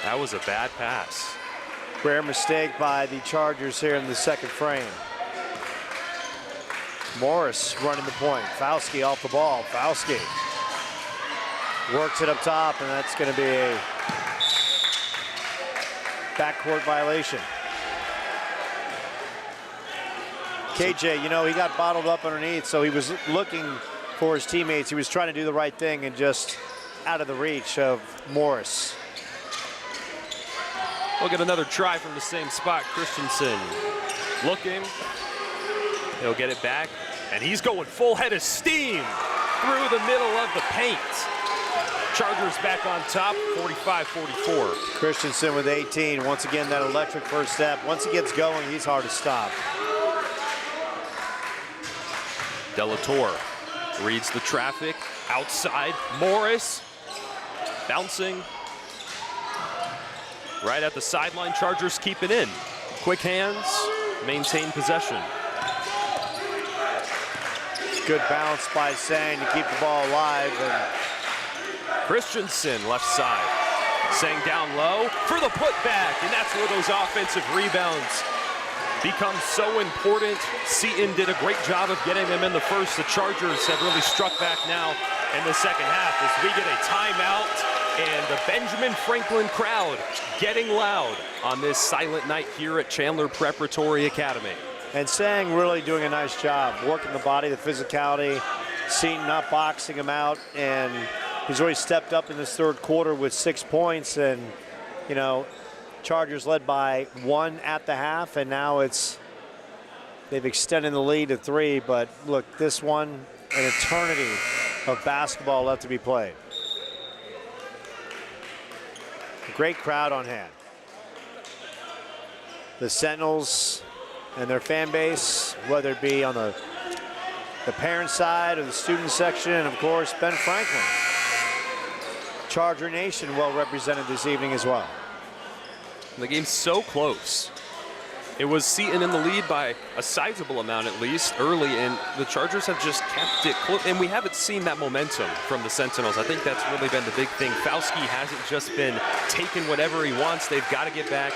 That was a bad pass. Rare mistake by the Chargers here in the second frame. Morris running the point. Fauski off the ball. Fauski works it up top, and that's going to be a backcourt violation. KJ, you know, he got bottled up underneath, so he was looking for his teammates. He was trying to do the right thing and just out of the reach of Morris. We'll get another try from the same spot. Christensen looking. He'll get it back, and he's going full head of steam through the middle of the paint. Chargers back on top, 45-44. Christensen with 18. Once again, that electric first step. Once he gets going, he's hard to stop. Delator reads the traffic. Outside, Morris bouncing. Right at the sideline, Chargers keep it in. Quick hands, maintain possession. Good bounce by Sang to keep the ball alive. And Christensen left side. Sang down low for the putback, and that's where those offensive rebounds become so important. Seton did a great job of getting them in the first. The Chargers have really struck back now in the second half as we get a timeout. And the Benjamin Franklin crowd getting loud on this silent night here at Chandler Preparatory Academy. And Sang really doing a nice job, working the body, the physicality, Seton not boxing him out, and he's already stepped up in this third quarter with 6 points, and, you know, Chargers led by 1 at the half, and now they've extended the lead to 3, but look, this one, an eternity of basketball left to be played. Great crowd on hand. The Sentinels and their fan base, whether it be on the parent side or the student section, and of course, Ben Franklin. Charger Nation well represented this evening as well. The game's so close. It was Seton in the lead by a sizable amount at least early, and the Chargers have just kept it close. And we haven't seen that momentum from the Sentinels. I think that's really been the big thing. Fauski hasn't just been taking whatever he wants. They've got to get back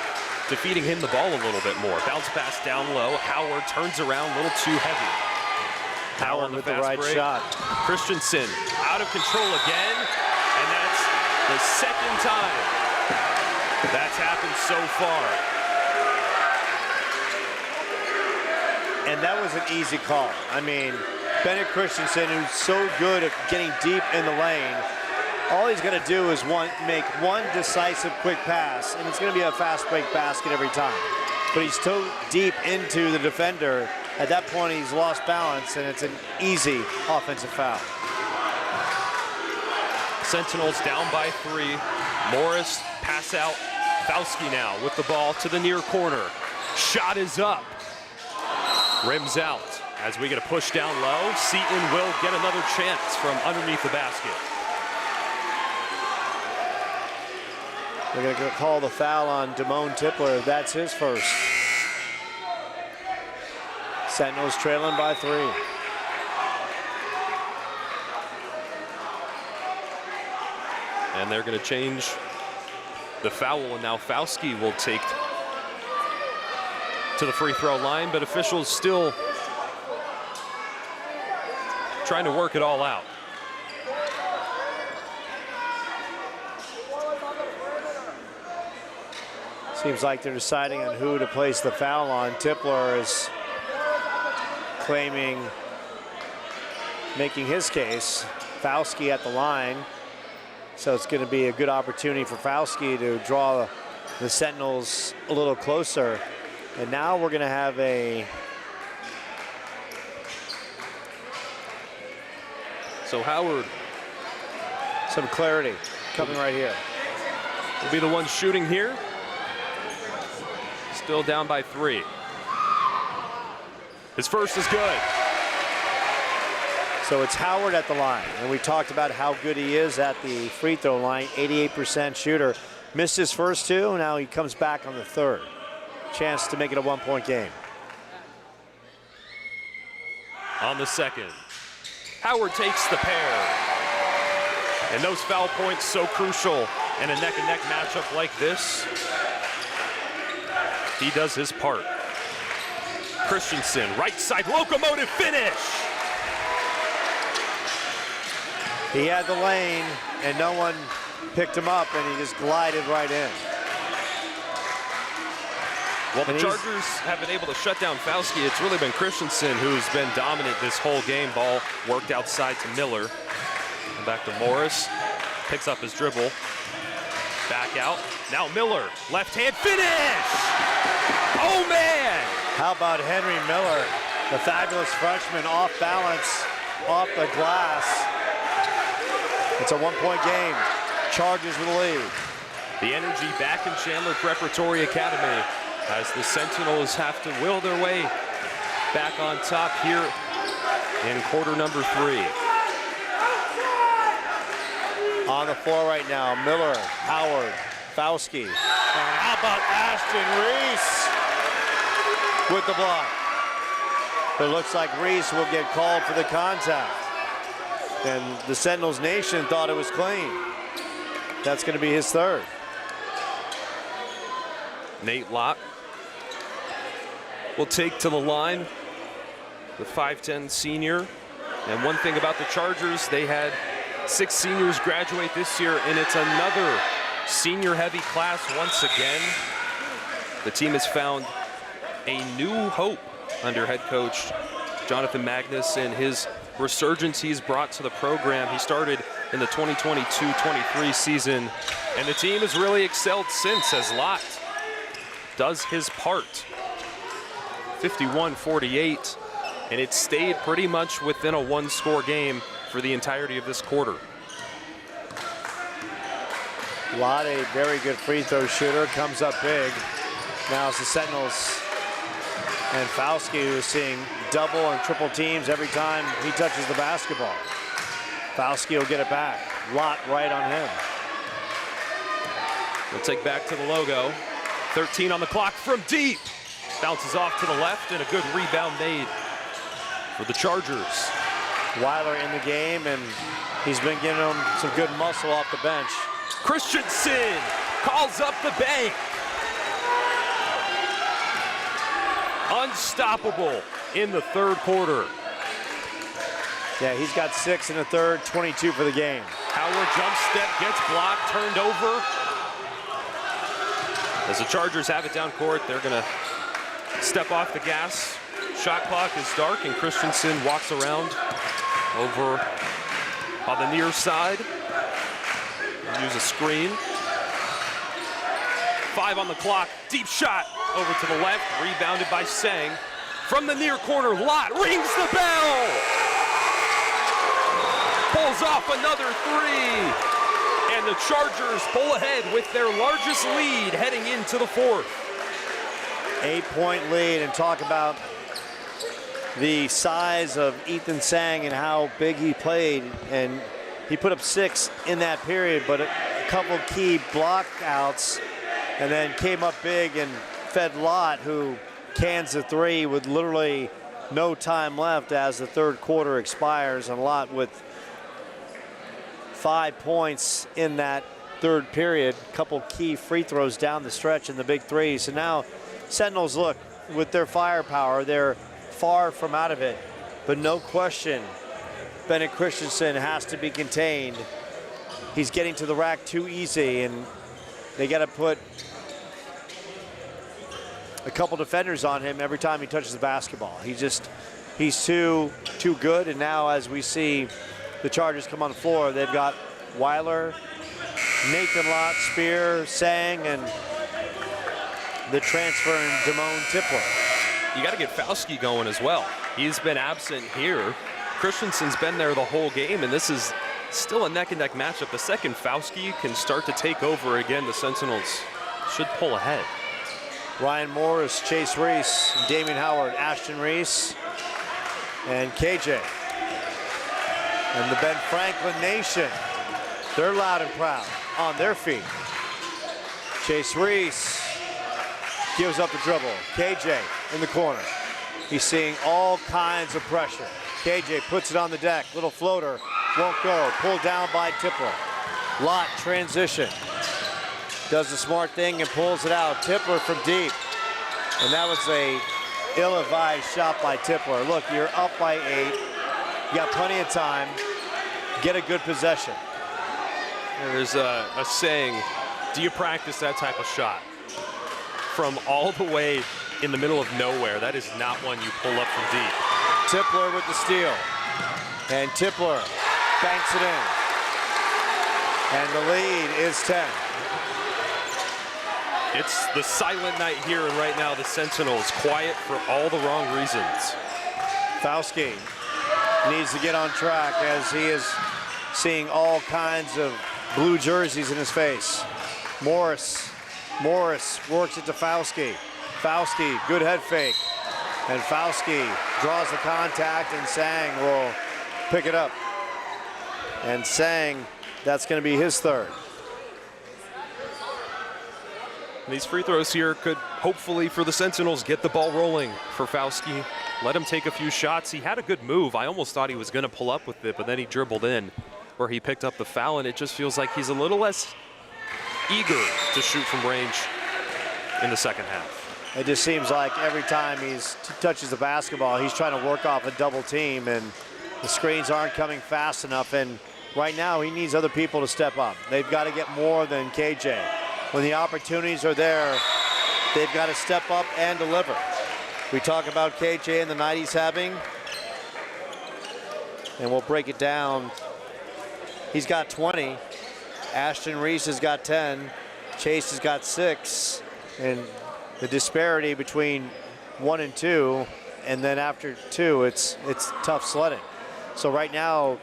to feeding him the ball a little bit more. Bounce pass down low. Howard turns around a little too heavy. Howard with the right shot. Christensen out of control again, and that's the second time that's happened so far. And that was an easy call. I mean, Bennett Christensen, who's so good at getting deep in the lane, all he's going to do is make one decisive quick pass, and it's going to be a fast break basket every time. But he's so deep into the defender, at that point he's lost balance, and it's an easy offensive foul. Sentinels down by 3. Morris pass out. Fauski now with the ball to the near corner. Shot is up. Rims out as we get a push down low. Seton will get another chance from underneath the basket. They're going to call the foul on Damone Tipler. That's his first. Sentinels trailing by 3. And they're going to change the foul, and now Fauski will take to the free throw line, but officials still trying to work it all out. Seems like they're deciding on who to place the foul on. Tipler is claiming, making his case. Fauski at the line. So it's going to be a good opportunity for Fauski to draw the Sentinels a little closer. And now we're going to have So Howard, some clarity coming right here. Will be the one shooting here. Still down by 3. His first is good. So it's Howard at the line, and we talked about how good he is at the free throw line. 88% shooter. Missed his first 2, now he comes back on the 3rd. Chance to make it a 1-point game. On the 2nd, Howard takes the pair. And those foul points so crucial in a neck-and-neck matchup like this. He does his part. Christensen, right side, locomotive finish. He had the lane, and no one picked him up, and he just glided right in. Well, the Chargers have been able to shut down Fauski. It's really been Christensen who's been dominant this whole game. Ball worked outside to Miller. And back to Morris. Picks up his dribble. Back out. Now Miller. Left hand finish! Oh, man! How about Henry Miller, the fabulous freshman, off balance, off the glass. It's a one-point game. Chargers with the lead. The energy back in Chandler Preparatory Academy as the Sentinels have to will their way back on top here in quarter number 3. On the floor right now, Miller, Howard, Fauski. And how about Ashton Reese with the block? But it looks like Reese will get called for the contact. And the Sentinels Nation thought it was clean. That's going to be his third. Nate Lott will take to the line, the 5'10" senior. And one thing about the Chargers, they had 6 seniors graduate this year, and it's another senior-heavy class once again. The team has found a new hope under head coach Jonathan Magnus and his resurgence he's brought to the program. He started in the 2022-23 season, and the team has really excelled since as Lott does his part. 51-48, and it stayed pretty much within a one-score game for the entirety of this quarter. Lott, a very good free throw shooter, comes up big. Now it's the Sentinels and Fauski, who is seeing double and triple teams every time he touches the basketball. Fauski will get it back. Lott right on him. We'll take back to the logo. 13 on the clock from deep. Bounces off to the left, and a good rebound made for the Chargers. Weiler in the game, and he's been giving them some good muscle off the bench. Christensen calls up the bank. Unstoppable in the third quarter. Yeah, he's got 6 in the third, 22 for the game. Howard jump step, gets blocked, turned over. As the Chargers have it down court, they're gonna step off the gas. Shot clock is dark, and Christensen walks around over on the near side. Use a screen. 5 on the clock, deep shot over to the left, rebounded by Sang. From the near corner, Lott rings the bell. Pulls off another 3. And the Chargers pull ahead with their largest lead heading into the fourth. 8-point lead, and talk about the size of Ethan Sang and how big he played. And he put up 6 in that period, but a couple key block outs, and then came up big and fed Lott, who cans the 3 with literally no time left as the third quarter expires. And Lott with 5 points in that third period, a couple key free throws down the stretch in the big 3. So now Sentinels, look, with their firepower, they're far from out of it, but no question Bennett Christensen has to be contained. He's getting to the rack too easy, and they got to put a couple defenders on him every time he touches the basketball. He's too good. And now as we see the Chargers come on the floor, they've got Weiler, Nathan Lott, Spear, Sang, and the transfer in Damone Tipler. You got to get Fauski going as well. He's been absent here. Christensen's been there the whole game, and this is still a neck-and-neck matchup. The second Fauski can start to take over again, the Sentinels should pull ahead. Ryan Morris, Chase Reese, Damian Howard, Ashton Reese, and KJ. And the Ben Franklin Nation, they're loud and proud on their feet. Chase Reese gives up the dribble. KJ in the corner. He's seeing all kinds of pressure. KJ puts it on the deck. Little floater, won't go. Pulled down by Tipler. Lott transition. Does the smart thing and pulls it out. Tipler from deep. And that was a ill-advised shot by Tipler. Look, you're up by 8. You got plenty of time. Get a good possession. There's a saying, do you practice that type of shot? from all the way in the middle of nowhere. That is not one you pull up from deep. Tipler with the steal. And Tipler banks it in. And the lead is 10. It's the silent night here, and right now the Sentinels quiet for all the wrong reasons. Fauski needs to get on track as he is seeing all kinds of blue jerseys in his face. Morris works it to Fauski. Fauski, good head fake. And Fauski draws the contact, and Sang will pick it up. And Sang, that's going to be his third. These free throws here could hopefully for the Sentinels get the ball rolling for Fauski. Let him take a few shots. He had a good move. I almost thought he was going to pull up with it, but then he dribbled in where he picked up the foul, and it just feels like he's a little less eager to shoot from range in the second half. It just seems like every time he touches the basketball, he's trying to work off a double team, and the screens aren't coming fast enough. And right now, he needs other people to step up. They've got to get more than KJ. When the opportunities are there, they've got to step up and deliver. We talk about KJ and the night he's having, and we'll break it down. He's got 20. Ashton Reese has got 10. Chase has got 6. And the disparity between 1 and 2, and then after 2, it's tough sledding. So right now,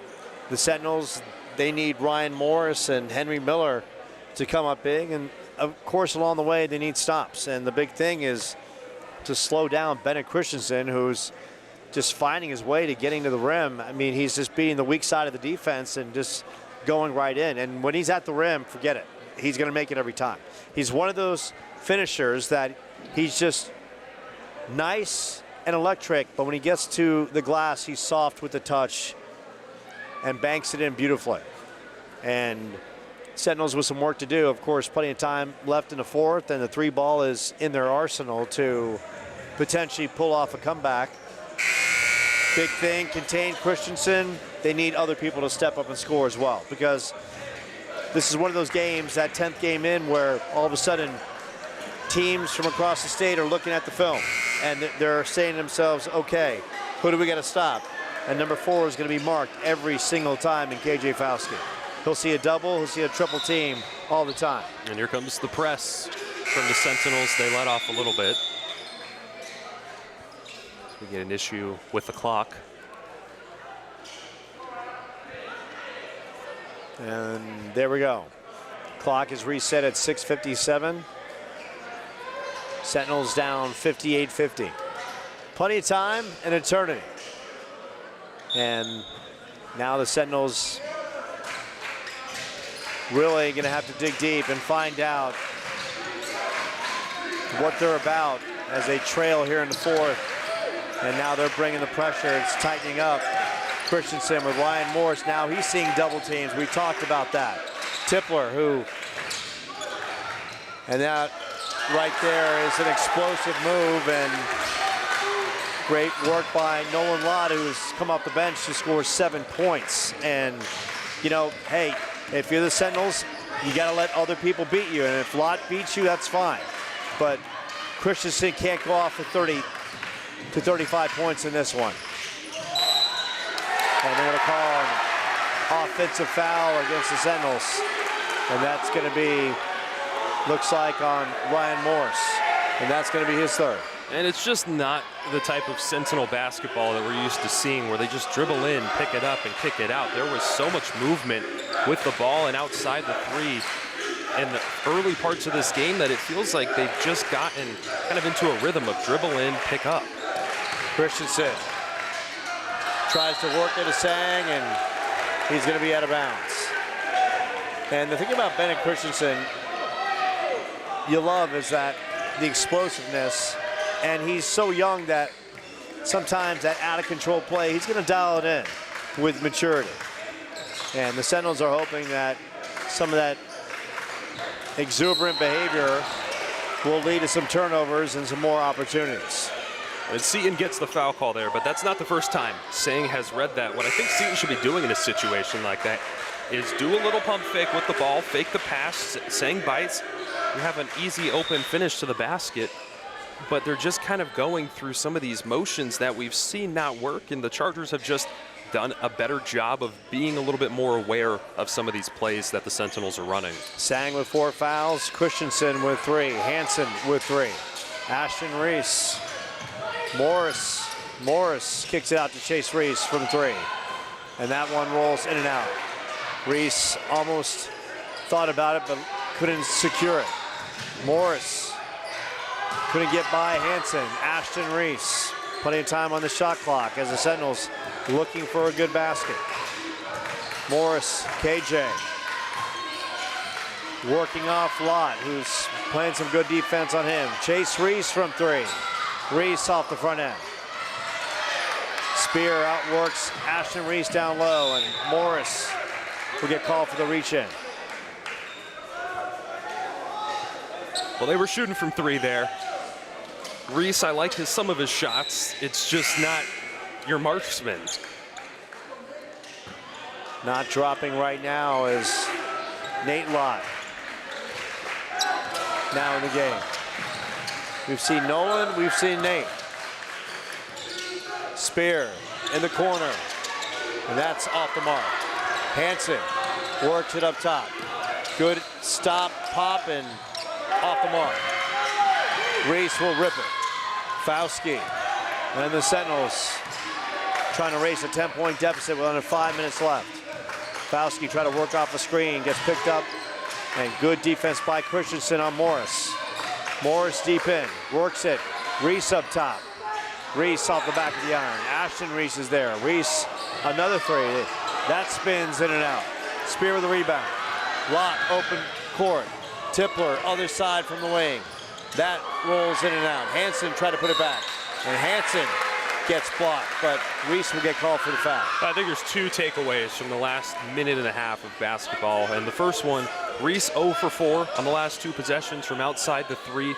the Sentinels, they need Ryan Morris and Henry Miller to come up big, and of course along the way they need stops. And the big thing is to slow down Bennett Christensen, who's just finding his way to getting to the rim. I mean, he's just being the weak side of the defense and just going right in. And when he's at the rim, forget it. He's going to make it every time. He's one of those finishers that he's just nice and electric, but when he gets to the glass, he's soft with the touch and banks it in beautifully. And Sentinels with some work to do. Of course, plenty of time left in the fourth, and the 3 ball is in their arsenal to potentially pull off a comeback. Big thing, contain Christensen. They need other people to step up and score as well, because this is one of those games, that 10th game in, where all of a sudden teams from across the state are looking at the film and they're saying to themselves, okay, who do we got to stop? And number 4 is going to be marked every single time in KJ Fauski. He'll see a double, he'll see a triple team all the time. And here comes the press from the Sentinels. They let off a little bit. We get an issue with the clock. And there we go. Clock is reset at 6:57. Sentinels down 58-50. Plenty of time and eternity. And now the Sentinels really going to have to dig deep and find out what they're about as they trail here in the fourth. And now they're bringing the pressure. It's tightening up. Christensen with Ryan Morris. Now he's seeing double teams. We talked about that. Tipler, and that right there is an explosive move, and great work by Nolan Lott, who's come off the bench to score 7 points. And, you know, hey, if you're the Sentinels, you got to let other people beat you. And if Lott beats you, that's fine. But Christensen can't go off for 30 to 35 points in this one. And they're going to call an offensive foul against the Sentinels. And that's going to be, looks like, on Ryan Morris. And that's going to be his third. And it's just not the type of Sentinel basketball that we're used to seeing, where they just dribble in, pick it up, and kick it out. There was so much movement with the ball and outside the 3 in the early parts of this game that it feels like they've just gotten kind of into a rhythm of dribble in, pick up. Christensen tries to work it to Sang, and he's going to be out of bounds. And the thing about Bennett Christensen you love is that the explosiveness, and he's so young that sometimes that out-of-control play, he's going to dial it in with maturity. And the Sentinels are hoping that some of that exuberant behavior will lead to some turnovers and some more opportunities. And Seton gets the foul call there, but that's not the first time Sang has read that. What I think Seton should be doing in a situation like that is do a little pump fake with the ball, fake the pass, Sang bites. You have an easy open finish to the basket, but they're just kind of going through some of these motions that we've seen not work, and the Chargers have just done a better job of being a little bit more aware of some of these plays that the Sentinels are running. Sang with 4 fouls, Christensen with 3, Hansen with 3, Ashton Reese, Morris kicks it out to Chase Reese from 3, and that one rolls in and out. Reese almost thought about it but couldn't secure it. Morris couldn't get by Hansen. Ashton Reese, plenty of time on the shot clock as the Sentinels looking for a good basket. Morris, KJ, working off Lott, who's playing some good defense on him. Chase Reese from 3. Reese off the front end. Spear outworks Ashton Reese down low, and Morris will get called for the reach in. Well, they were shooting from 3 there. Reese, I like some of his shots. It's just not your marksman. Not dropping right now is Nate Lott. Now in the game. We've seen Nolan, we've seen Nate. Spear in the corner, and that's off the mark. Hansen works it up top. Good stop, pop, and off the mark. Reese will rip it. Fauski and the Sentinels trying to race a 10-point deficit with under 5 minutes left. Fauski trying to work off a screen, gets picked up, and good defense by Christensen on Morris. Morris deep in, works it. Reese up top. Reese off the back of the iron. Ashton Reese is there. Reese, another 3. That spins in and out. Spear with the rebound. Lott, open court. Tipler, other side from the wing. That rolls in and out. Hansen tried to put it back, and Hansen gets blocked, but Reese will get called for the foul. I think there's 2 takeaways from the last minute and a half of basketball, and the first one, Reese 0 for 4 on the last 2 possessions from outside the 3.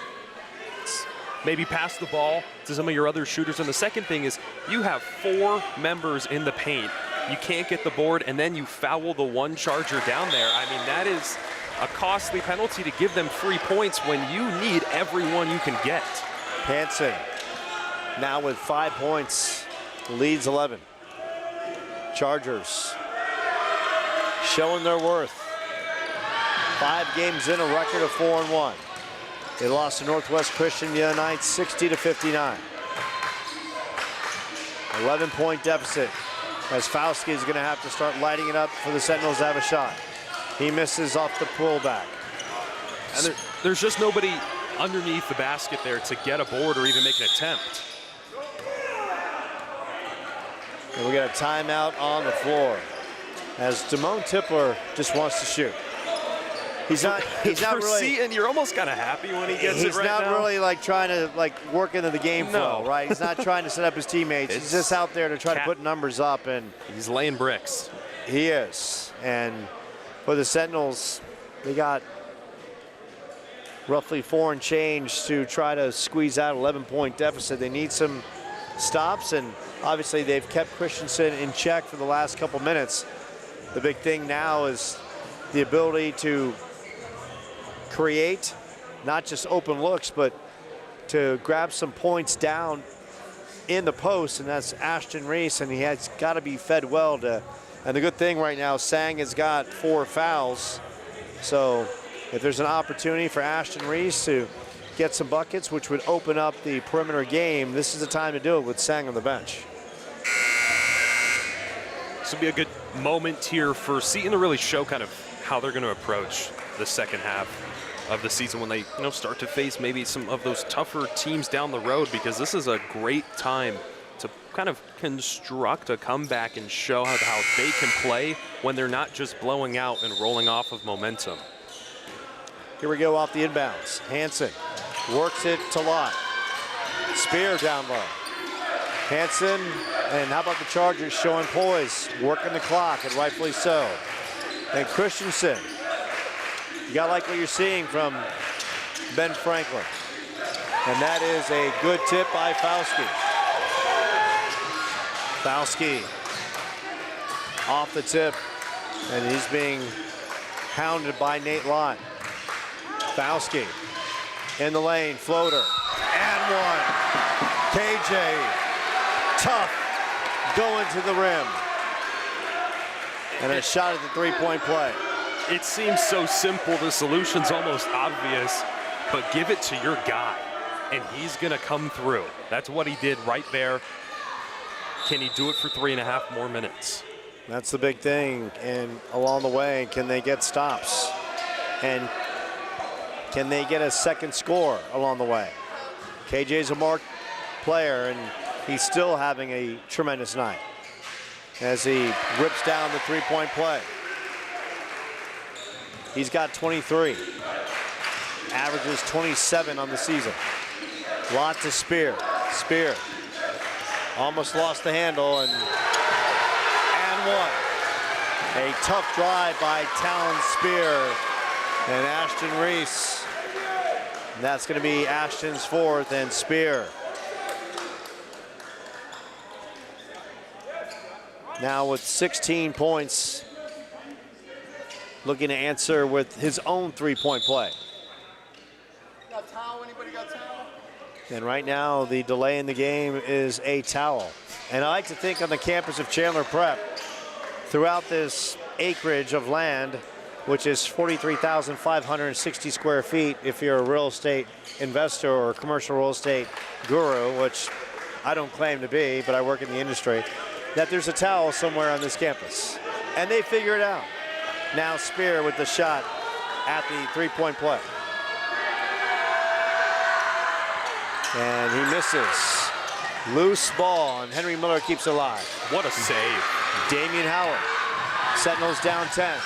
Maybe pass the ball to some of your other shooters. And the second thing is you have 4 members in the paint. You can't get the board, and then you foul the one Charger down there. I mean, that is a costly penalty to give them 3 points when you need everyone you can get. Hansen now with 5 points, leads 11. Chargers showing their worth. 5 games in, a record of 4-1. They lost to Northwest Christian the other night, 60-59. 11-point deficit, as Fauski is going to have to start lighting it up for the Sentinels to have a shot. He misses off the pullback. And there's just nobody underneath the basket there to get a board or even make an attempt. And we got a timeout on the floor, as Damone Tipler just wants to shoot. He's not really. Seton, you're almost kind of happy when he gets it right now. He's not really like trying to work into the game flow, right? He's not trying to set up his teammates. He's just out there to try to put numbers up, and he's laying bricks. He is. And for the Sentinels, they got roughly 4 and change to try to squeeze out 11-point deficit. They need some stops, and obviously they've kept Christensen in check for the last couple minutes. The big thing now is the ability to create not just open looks, but to grab some points down in the post, and that's Ashton Reese, and he has got to be fed well to. And the good thing right now, Sang has got 4 fouls, so if there's an opportunity for Ashton Reese to get some buckets, which would open up the perimeter game, this is the time to do it with Sang on the bench. This will be a good moment here for Seton to really show kind of how they're going to approach the second half of the season when they start to face maybe some of those tougher teams down the road, because this is a great time to kind of construct a comeback and show how they can play when they're not just blowing out and rolling off of momentum. Here we go off the inbounds. Hansen works it to Lott. Spear down low. Hansen, and how about the Chargers showing poise, working the clock, and rightfully so. And Christensen, you got to like what you're seeing from Ben Franklin. And that is a good tip by Fauski. Fauski off the tip, and he's being hounded by Nate Lott. Fauski in the lane, floater, and one. KJ, tough, going to the rim. And a shot at the three-point play. It seems so simple, the solution's almost obvious, but give it to your guy, and he's gonna come through. That's what he did right there. Can he do it for 3.5 more minutes? That's the big thing, and along the way, can they get stops? And can they get a second score along the way? KJ's a marked player, and he's still having a tremendous night as he rips down the three-point play. He's got 23, averages 27 on the season. Lot to Spear. Spear almost lost the handle, and one. A tough drive by Talon Spear and Ashton Reese. And that's going to be Ashton's fourth, and Spear now with 16 points, looking to answer with his own three-point play. Got a towel? Anybody got a towel? And right now, the delay in the game is a towel. And I like to think on the campus of Chandler Prep, throughout this acreage of land, which is 43,560 square feet if you're a real estate investor or a commercial real estate guru, which I don't claim to be, but I work in the industry, that there's a towel somewhere on this campus. And they figure it out. Now Spear with the shot at the three-point play. And he misses. Loose ball, and Henry Miller keeps it alive. What a save. Damian Howard. Sentinels down 10.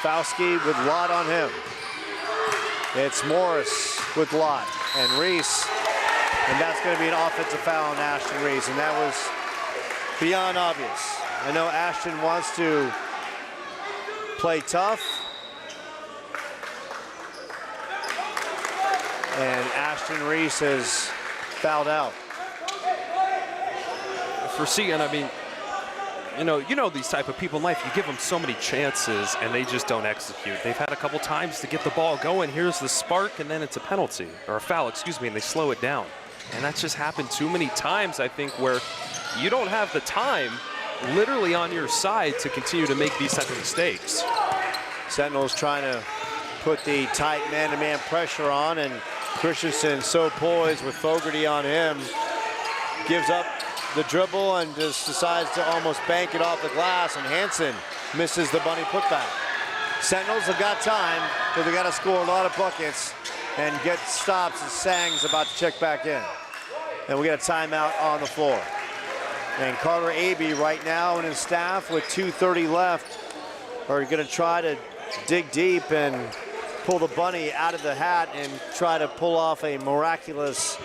Fauski with Lott on him. It's Morris with Lott and Reese. And that's going to be an offensive foul on Ashton Reese, and that was beyond obvious. I know Ashton wants to play tough. And Ashton Reese has fouled out. For Seton, I mean, you know these type of people in life, you give them so many chances and they just don't execute. They've had a couple times to get the ball going. Here's the spark, and then it's a penalty, or a foul, excuse me, and they slow it down. And that's just happened too many times, I think, where you don't have the time literally on your side to continue to make these type of mistakes. Sentinels trying to put the tight man-to-man pressure on, and Christensen so poised with Fogarty on him, gives up the dribble and just decides to almost bank it off the glass, and Hansen misses the bunny putback. Sentinels have got time, but they got to score a lot of buckets and get stops as Sang's about to check back in. And we got a timeout on the floor. And Carter Abey right now and his staff with 2:30 left are going to try to dig deep and pull the bunny out of the hat and try to pull off a miraculous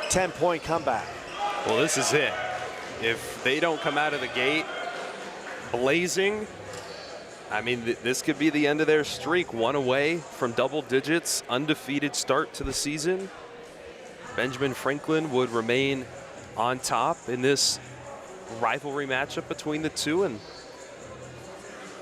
10-point comeback. Well, this is it. If they don't come out of the gate blazing, I mean, this could be the end of their streak. One away from double digits, undefeated start to the season. Benjamin Franklin would remain on top in this rivalry matchup between the two. And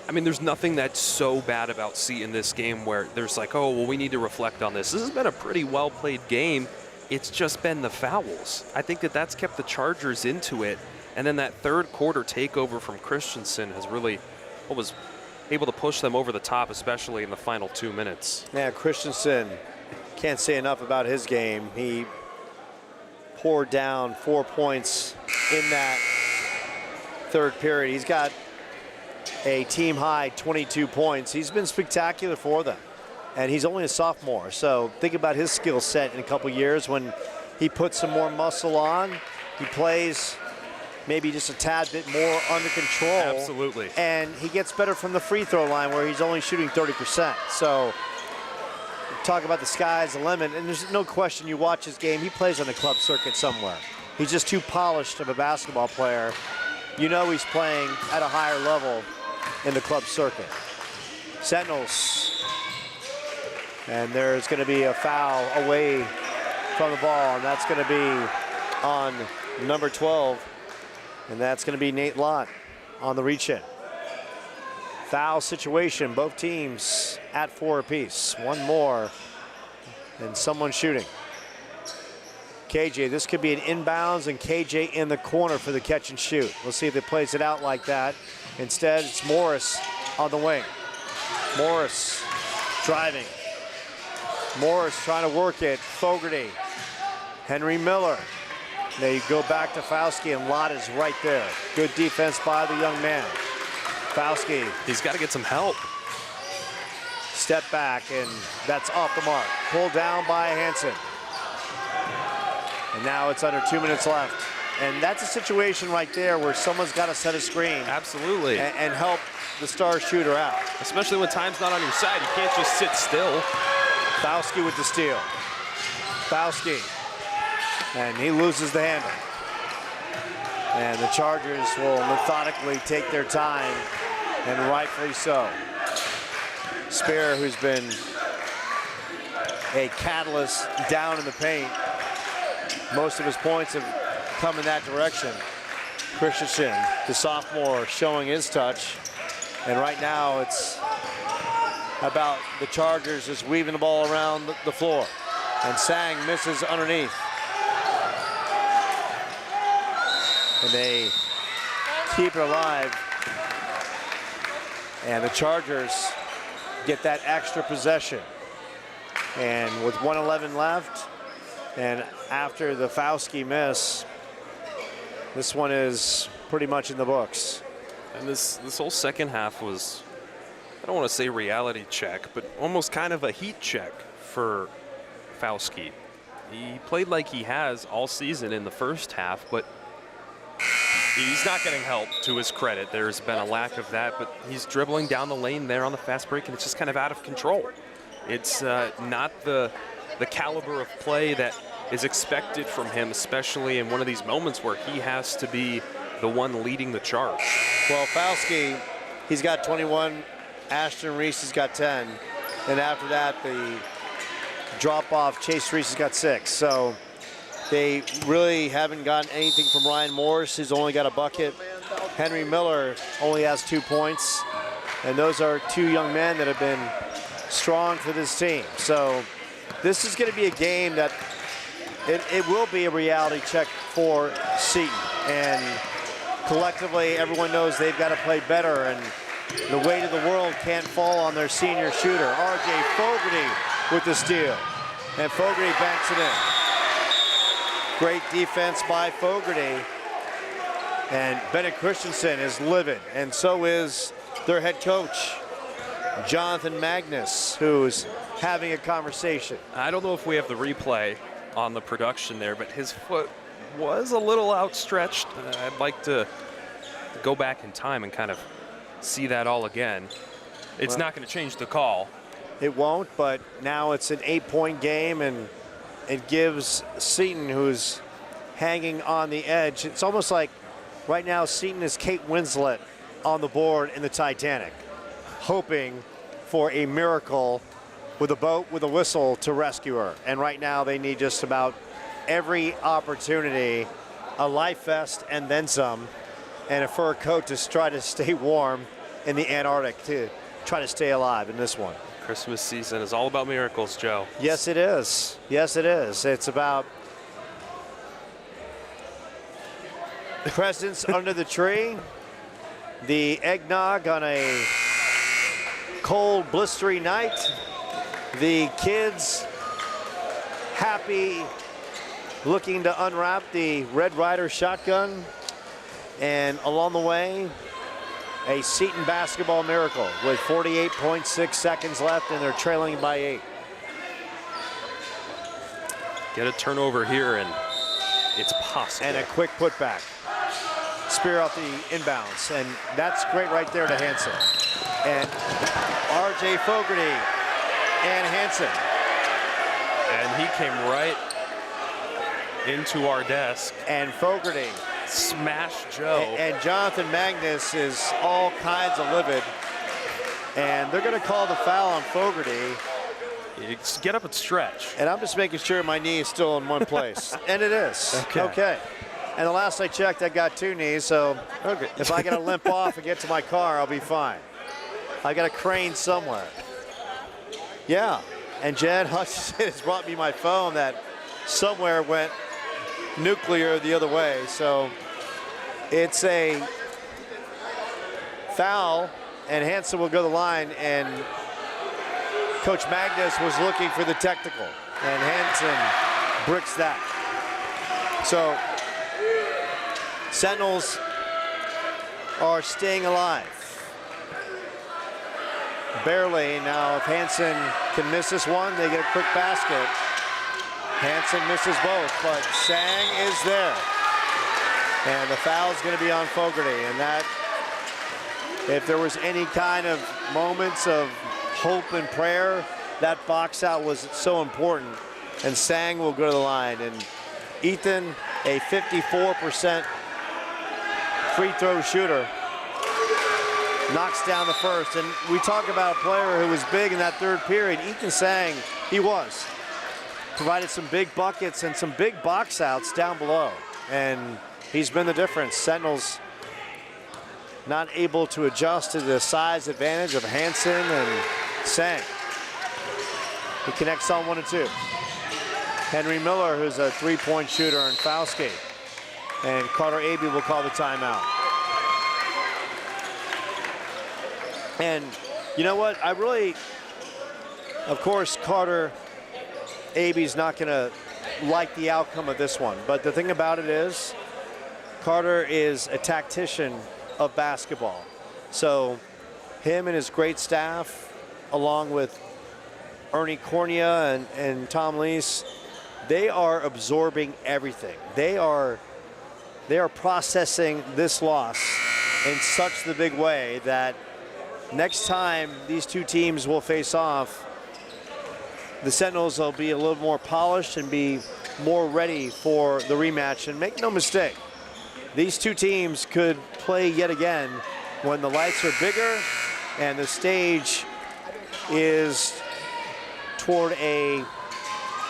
I mean, there's nothing that's so bad about Seton this game where there's like, oh, well, we need to reflect on this. This has been a pretty well-played game. It's just been the fouls. I think that's kept the Chargers into it. And then that third quarter takeover from Christensen has really, was able to push them over the top, especially in the final 2 minutes. Yeah, Christensen, can't say enough about his game. He poured down 4 points in that third period. He's got a team high 22 points. He's been spectacular for them. And he's only a sophomore, so think about his skill set in a couple years when he puts some more muscle on. He plays maybe just a tad bit more under control. Absolutely. And he gets better from the free throw line where he's only shooting 30%. So talk about the sky's the limit, and there's no question you watch his game, he plays on the club circuit somewhere. He's just too polished of a basketball player. You know he's playing at a higher level in the club circuit. Sentinels. And there's going to be a foul away from the ball, and that's going to be on number 12, and that's going to be Nate Lott on the reach-in. Foul situation, both teams at 4 apiece. One more, and someone shooting. KJ, this could be an inbounds, and KJ in the corner for the catch and shoot. We'll see if it plays it out like that. Instead, it's Morris on the wing. Morris driving. Morris trying to work it. Fogarty. Henry Miller. They go back to Fauski, and Lott is right there. Good defense by the young man. Fauski. He's got to get some help. Step back, and that's off the mark. Pulled down by Hansen. And now it's under 2 minutes left. And that's a situation right there where someone's got to set a screen. Absolutely. And help the star shooter out. Especially when time's not on your side. You can't just sit still. Fauski with the steal. Fauski. And he loses the handle. And the Chargers will methodically take their time, and rightfully so. Spear, who's been a catalyst down in the paint. Most of his points have come in that direction. Christensen, the sophomore, showing his touch. And right now it's about the Chargers just weaving the ball around the floor. And Sang misses underneath. And they keep it alive. And the Chargers get that extra possession. And with 1:11 left, and after the Fauski miss, this one is pretty much in the books. And this whole second half was, I don't want to say reality check, but almost kind of a heat check for Fauski. He played like he has all season in the first half, but he's not getting help, to his credit. There's been a lack of that, but he's dribbling down the lane there on the fast break, and it's just kind of out of control. It's not the caliber of play that is expected from him, especially in one of these moments where he has to be the one leading the charge. Well, Fauski, he's got 21. Ashton Reese has got 10. And after that, the drop-off, Chase Reese has got 6. So they really haven't gotten anything from Ryan Morris, who's only got a bucket. Henry Miller only has 2 points. And those are 2 young men that have been strong for this team. So this is going to be a game that it will be a reality check for Seton. And collectively, everyone knows they've got to play better, and the weight of the world can't fall on their senior shooter. R.J. Fogarty with the steal. And Fogarty banks it in. Great defense by Fogarty. And Bennett Christensen is livid, and so is their head coach, Jonathan Magnus, who's having a conversation. I don't know if we have the replay on the production there, but his foot was a little outstretched. I'd like to go back in time and kind of see that all again. It's not going to change the call. It won't, but now it's an 8-point game, and it gives Seton, who's hanging on the edge. It's almost like right now Seton is Kate Winslet on the board in the Titanic, hoping for a miracle with a boat with a whistle to rescue her. And right now they need just about every opportunity, a life vest and then some, and a fur coat to try to stay warm in the Antarctic, to try to stay alive in this one. Christmas season is all about miracles, Joe. Yes, it is. Yes, it is. It's about presents under the tree, the eggnog on a cold, blistery night, the kids happy looking to unwrap the Red Ryder shotgun, and along the way, a Seton basketball miracle with 48.6 seconds left, and they're trailing by 8. Get a turnover here, and it's possible. And a quick putback. Spear off the inbounds, and that's great right there to Hansen. And R.J. Fogarty and Hansen. And he came right into our desk. And Fogarty. Smash Joe. And Jonathan Magnus is all kinds of livid. And they're going to call the foul on Fogarty. You just get up and stretch. And I'm just making sure my knee is still in one place. And it is. Okay. And the last I checked, I got 2 knees, so if I gotta limp off and get to my car, I'll be fine. I got a crane somewhere. Yeah. And Jed Hutchinson has brought me my phone that somewhere went nuclear the other way. So it's a foul, and Hansen will go to the line, and Coach Magnus was looking for the technical, and Hansen bricks that. So Sentinels are staying alive. Barely. Now, if Hansen can miss this one, they get a quick basket. Hansen misses both, but Sang is there. And the foul is going to be on Fogarty. And that, if there was any kind of moments of hope and prayer, that box out was so important. And Sang will go to the line. And Ethan, a 54% free throw shooter, knocks down the first. And we talk about a player who was big in that third period. Ethan Sang, he was. Provided some big buckets and some big box outs down below. And he's been the difference. Sentinels not able to adjust to the size advantage of Hansen and Sang. He connects on 1 and 2. Henry Miller, who's a three-point shooter, and Fauske. And Carter Abey will call the timeout. And you know what? I really, of course, Carter Abey's not going to like the outcome of this one. But the thing about it is, Carter is a tactician of basketball. So him and his great staff, along with Ernie Cornea and Tom Lees, they are absorbing everything. They are processing this loss in such the big way that next time these two teams will face off, the Sentinels will be a little more polished and be more ready for the rematch. And make no mistake, these two teams could play yet again when the lights are bigger and the stage is toward a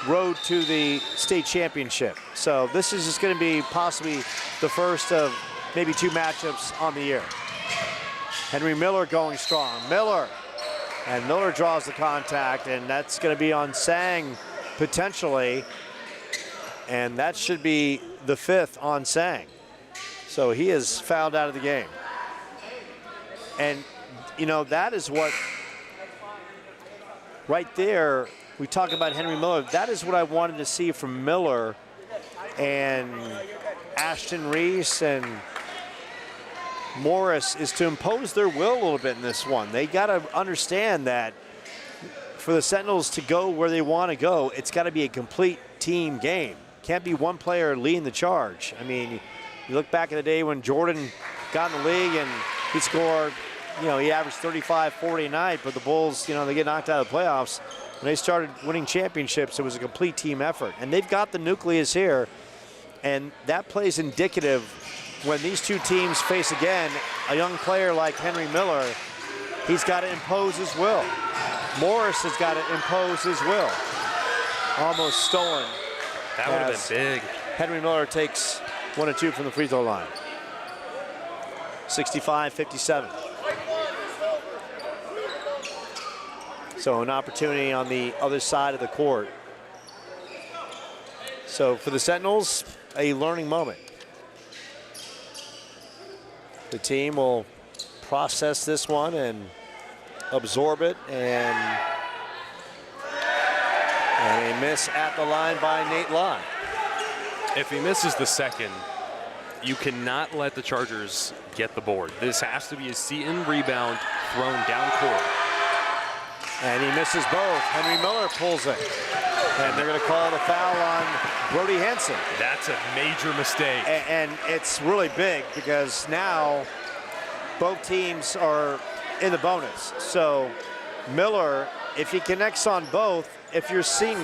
road to the state championship. So this is just going to be possibly the first of maybe 2 matchups on the year. Henry Miller going strong. Miller draws the contact, and that's going to be on Sang potentially, and that should be the 5th on Sang. So he is fouled out of the game. And you know, that is what right there, we talk about Henry Miller, that is what I wanted to see from Miller and Ashton Reese and Morris, is to impose their will a little bit in this one. They got to understand that for the Sentinels to go where they want to go, it's got to be a complete team game. Can't be one player leading the charge. I mean, you look back in the day when Jordan got in the league and he scored, you know, he averaged 35, 40 a night, but the Bulls, you know, they get knocked out of the playoffs. When they started winning championships, it was a complete team effort. And they've got the nucleus here, and that plays indicative when these two teams face again a young player like Henry Miller. He's got to impose his will. Morris has got to impose his will. Almost stolen. That would have been big. Henry Miller takes 1 and 2 from the free throw line. 65-57. So an opportunity on the other side of the court. So for the Sentinels, a learning moment. The team will process this one and absorb it, and a miss at the line by Nate Lott. If he misses the second, you cannot let the Chargers get the board. This has to be a Seton rebound thrown down court. And he misses both. Henry Miller pulls it. And they're going to call the foul on Brody Hansen. That's a major mistake. And it's really big because now both teams are in the bonus. So Miller, if he connects on both, if you're seeing,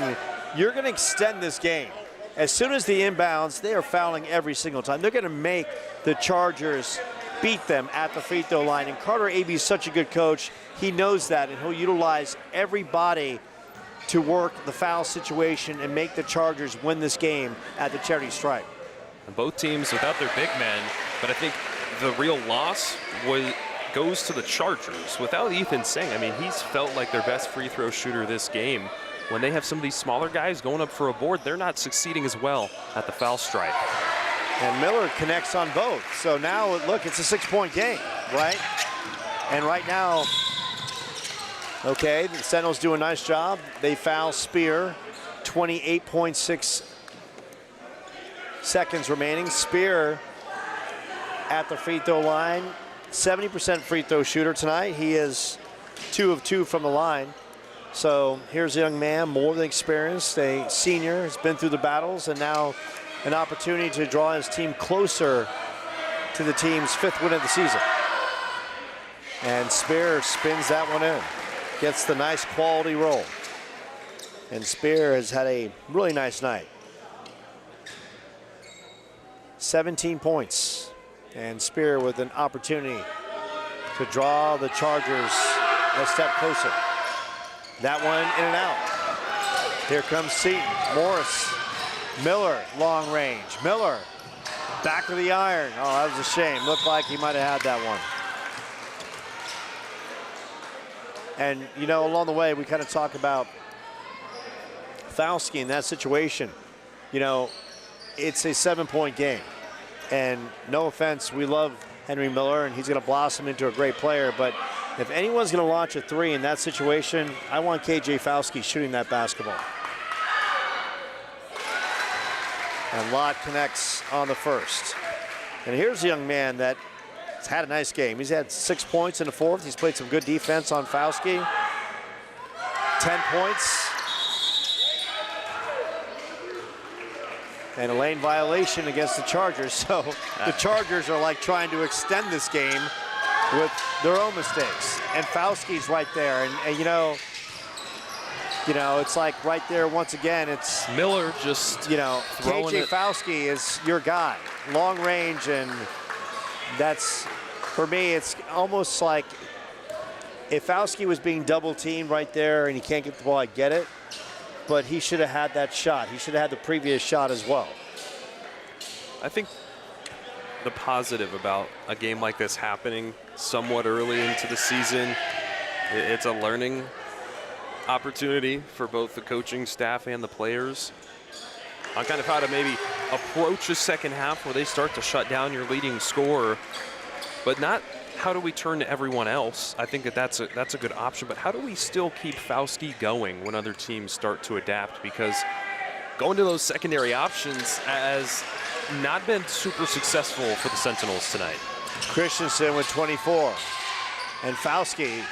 you're going to extend this game. As soon as the inbounds, they are fouling every single time. They're going to make the Chargers beat them at the free throw line. And Carter Abey is such a good coach. He knows that, and he'll utilize everybody to work the foul situation and make the Chargers win this game at the charity stripe. Both teams without their big men, but I think the real loss goes to the Chargers. Without Ethan Singh, I mean, he's felt like their best free throw shooter this game. When they have some of these smaller guys going up for a board, they're not succeeding as well at the foul stripe. And Miller connects on both. So now, look, it's a 6-point game, right? And right now, okay, the Sentinels do a nice job. They foul Spear, 28.6 seconds remaining. Spear at the free throw line, 70% free throw shooter tonight. He is 2 of 2 from the line. So here's a young man, more than experienced, a senior, has been through the battles, and now an opportunity to draw his team closer to the team's 5th win of the season. And Spear spins that one in, gets the nice quality roll. And Spear has had a really nice night. 17 points, and Spear with an opportunity to draw the Chargers a step closer. That one in and out. Here comes Seton, Morris, Miller, long range. Miller, back of the iron. Oh, that was a shame. Looked like he might have had that one. And, you know, along the way, we kind of talk about Fauski in that situation. You know, it's a 7-point game. And no offense, we love Henry Miller, and he's going to blossom into a great player. But if anyone's going to launch a 3 in that situation, I want KJ Fauski shooting that basketball. And Lott connects on the first. And here's a young man that has had a nice game. He's had 6 points in the 4th. He's played some good defense on Fauski. 10 points. And a lane violation against the Chargers. So the Chargers are like trying to extend this game with their own mistakes. And Fauski's right there. And you know, it's like right there once again, it's Miller just, you know, throwing KJ it. Fauski is your guy. Long range, and that's, for me, it's almost like if Fauski was being double teamed right there and he can't get the ball, I get it. But he should have had that shot. He should have had the previous shot as well. I think the positive about a game like this happening somewhat early into the season, it's a learning opportunity for both the coaching staff and the players on kind of how to maybe approach a second half where they start to shut down your leading scorer, but not how do we turn to everyone else. I think that's a good option, but how do we still keep Fauski going when other teams start to adapt? Because going to those secondary options has not been super successful for the Sentinels tonight. Christensen with 24. And Fauski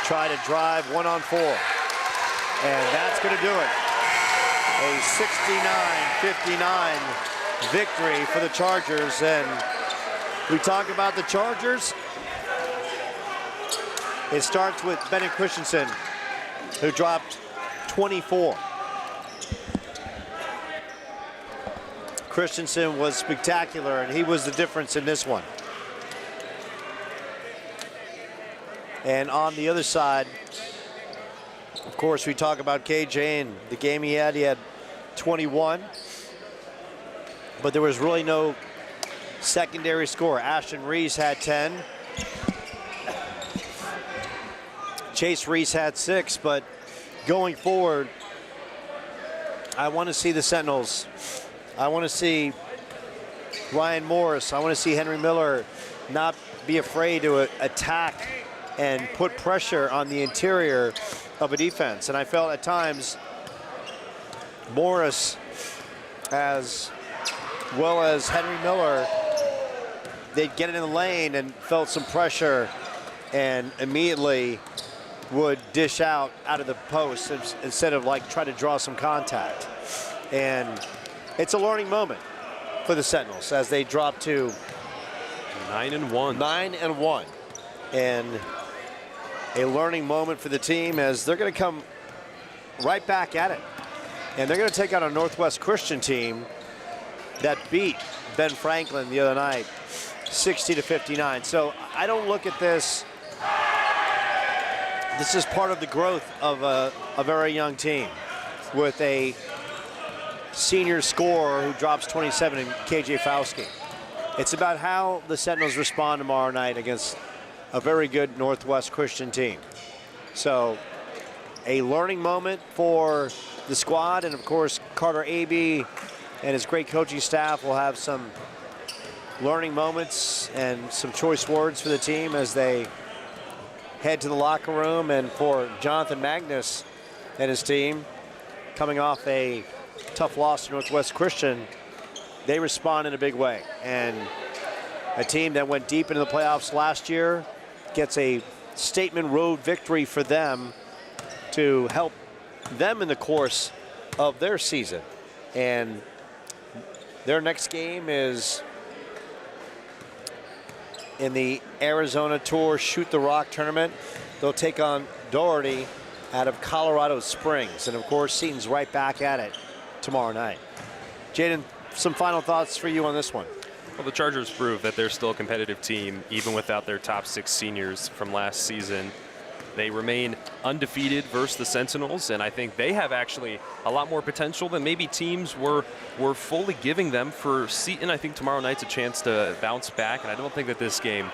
try to drive 1-on-4. And that's going to do it. A 69-59 victory for the Chargers. And we talk about the Chargers. It starts with Bennett Christensen, who dropped 24. Christensen was spectacular, and he was the difference in this one. And on the other side, of course, we talk about KJ and the game he had 21. But there was really no secondary score. Ashton Reese had 10. Chase Reese had 6, but going forward, I want to see the Sentinels. I want to see Ryan Morris. I want to see Henry Miller not be afraid to attack and put pressure on the interior of a defense. And I felt at times Morris, as well as Henry Miller, they'd get it in the lane and felt some pressure and immediately would dish out of the post instead of like try to draw some contact. And it's a learning moment for the Sentinels as they drop to 9-1. 9-1. And a learning moment for the team as they're going to come right back at it. And they're going to take out a Northwest Christian team that beat Ben Franklin the other night, 60-59. So I don't look at this this is part of the growth of a very young team with a senior scorer who drops 27 in KJ Fauski. It's about how the Sentinels respond tomorrow night against a very good Northwest Christian team. So a learning moment for the squad, and of course Carter Abey and his great coaching staff will have some learning moments and some choice words for the team as they head to the locker room. And for Jonathan Magnus and his team, coming off a tough loss to Northwest Christian, they respond in a big way. And a team that went deep into the playoffs last year gets a statement road victory for them to help them in the course of their season. And their next game is in the Arizona Tour Shoot the Rock tournament. They'll take on Doherty out of Colorado Springs. And of course, Seton's right back at it tomorrow night. Jaden, some final thoughts for you on this one. Well, the Chargers prove that they're still a competitive team, even without their top 6 seniors from last season. They remain undefeated versus the Sentinels, and I think they have actually a lot more potential than maybe teams were fully giving them. For Seton, I think tomorrow night's a chance to bounce back, and I don't think that this game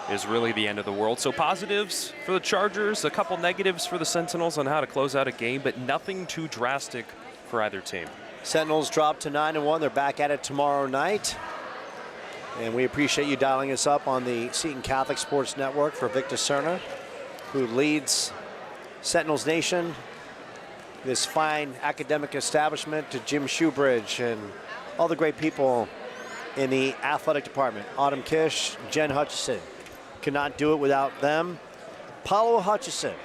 is really the end of the world. So positives for the Chargers, a couple negatives for the Sentinels on how to close out a game, but nothing too drastic for either team. Sentinels drop to 9-1. They're back at it tomorrow night. And we appreciate you dialing us up on the Seton Catholic Sports Network for Victor Cerna, who leads Sentinels Nation, this fine academic establishment, to Jim Shoebridge and all the great people in the athletic department. Autumn Kish, Jen Hutchison. Could not do it without them. Paulo Hutchison,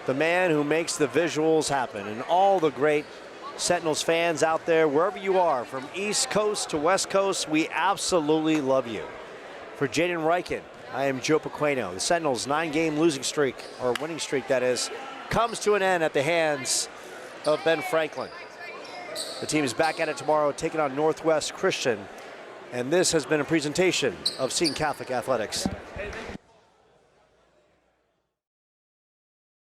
the man who makes the visuals happen, and all the great Sentinels fans out there, wherever you are, from East Coast to West Coast, we absolutely love you. For Jaden Reichen, I am Joe Pequeno. The Sentinels' 9-game losing streak, or winning streak that is, comes to an end at the hands of Ben Franklin. The team is back at it tomorrow, taking on Northwest Christian. And this has been a presentation of Seton Catholic Athletics.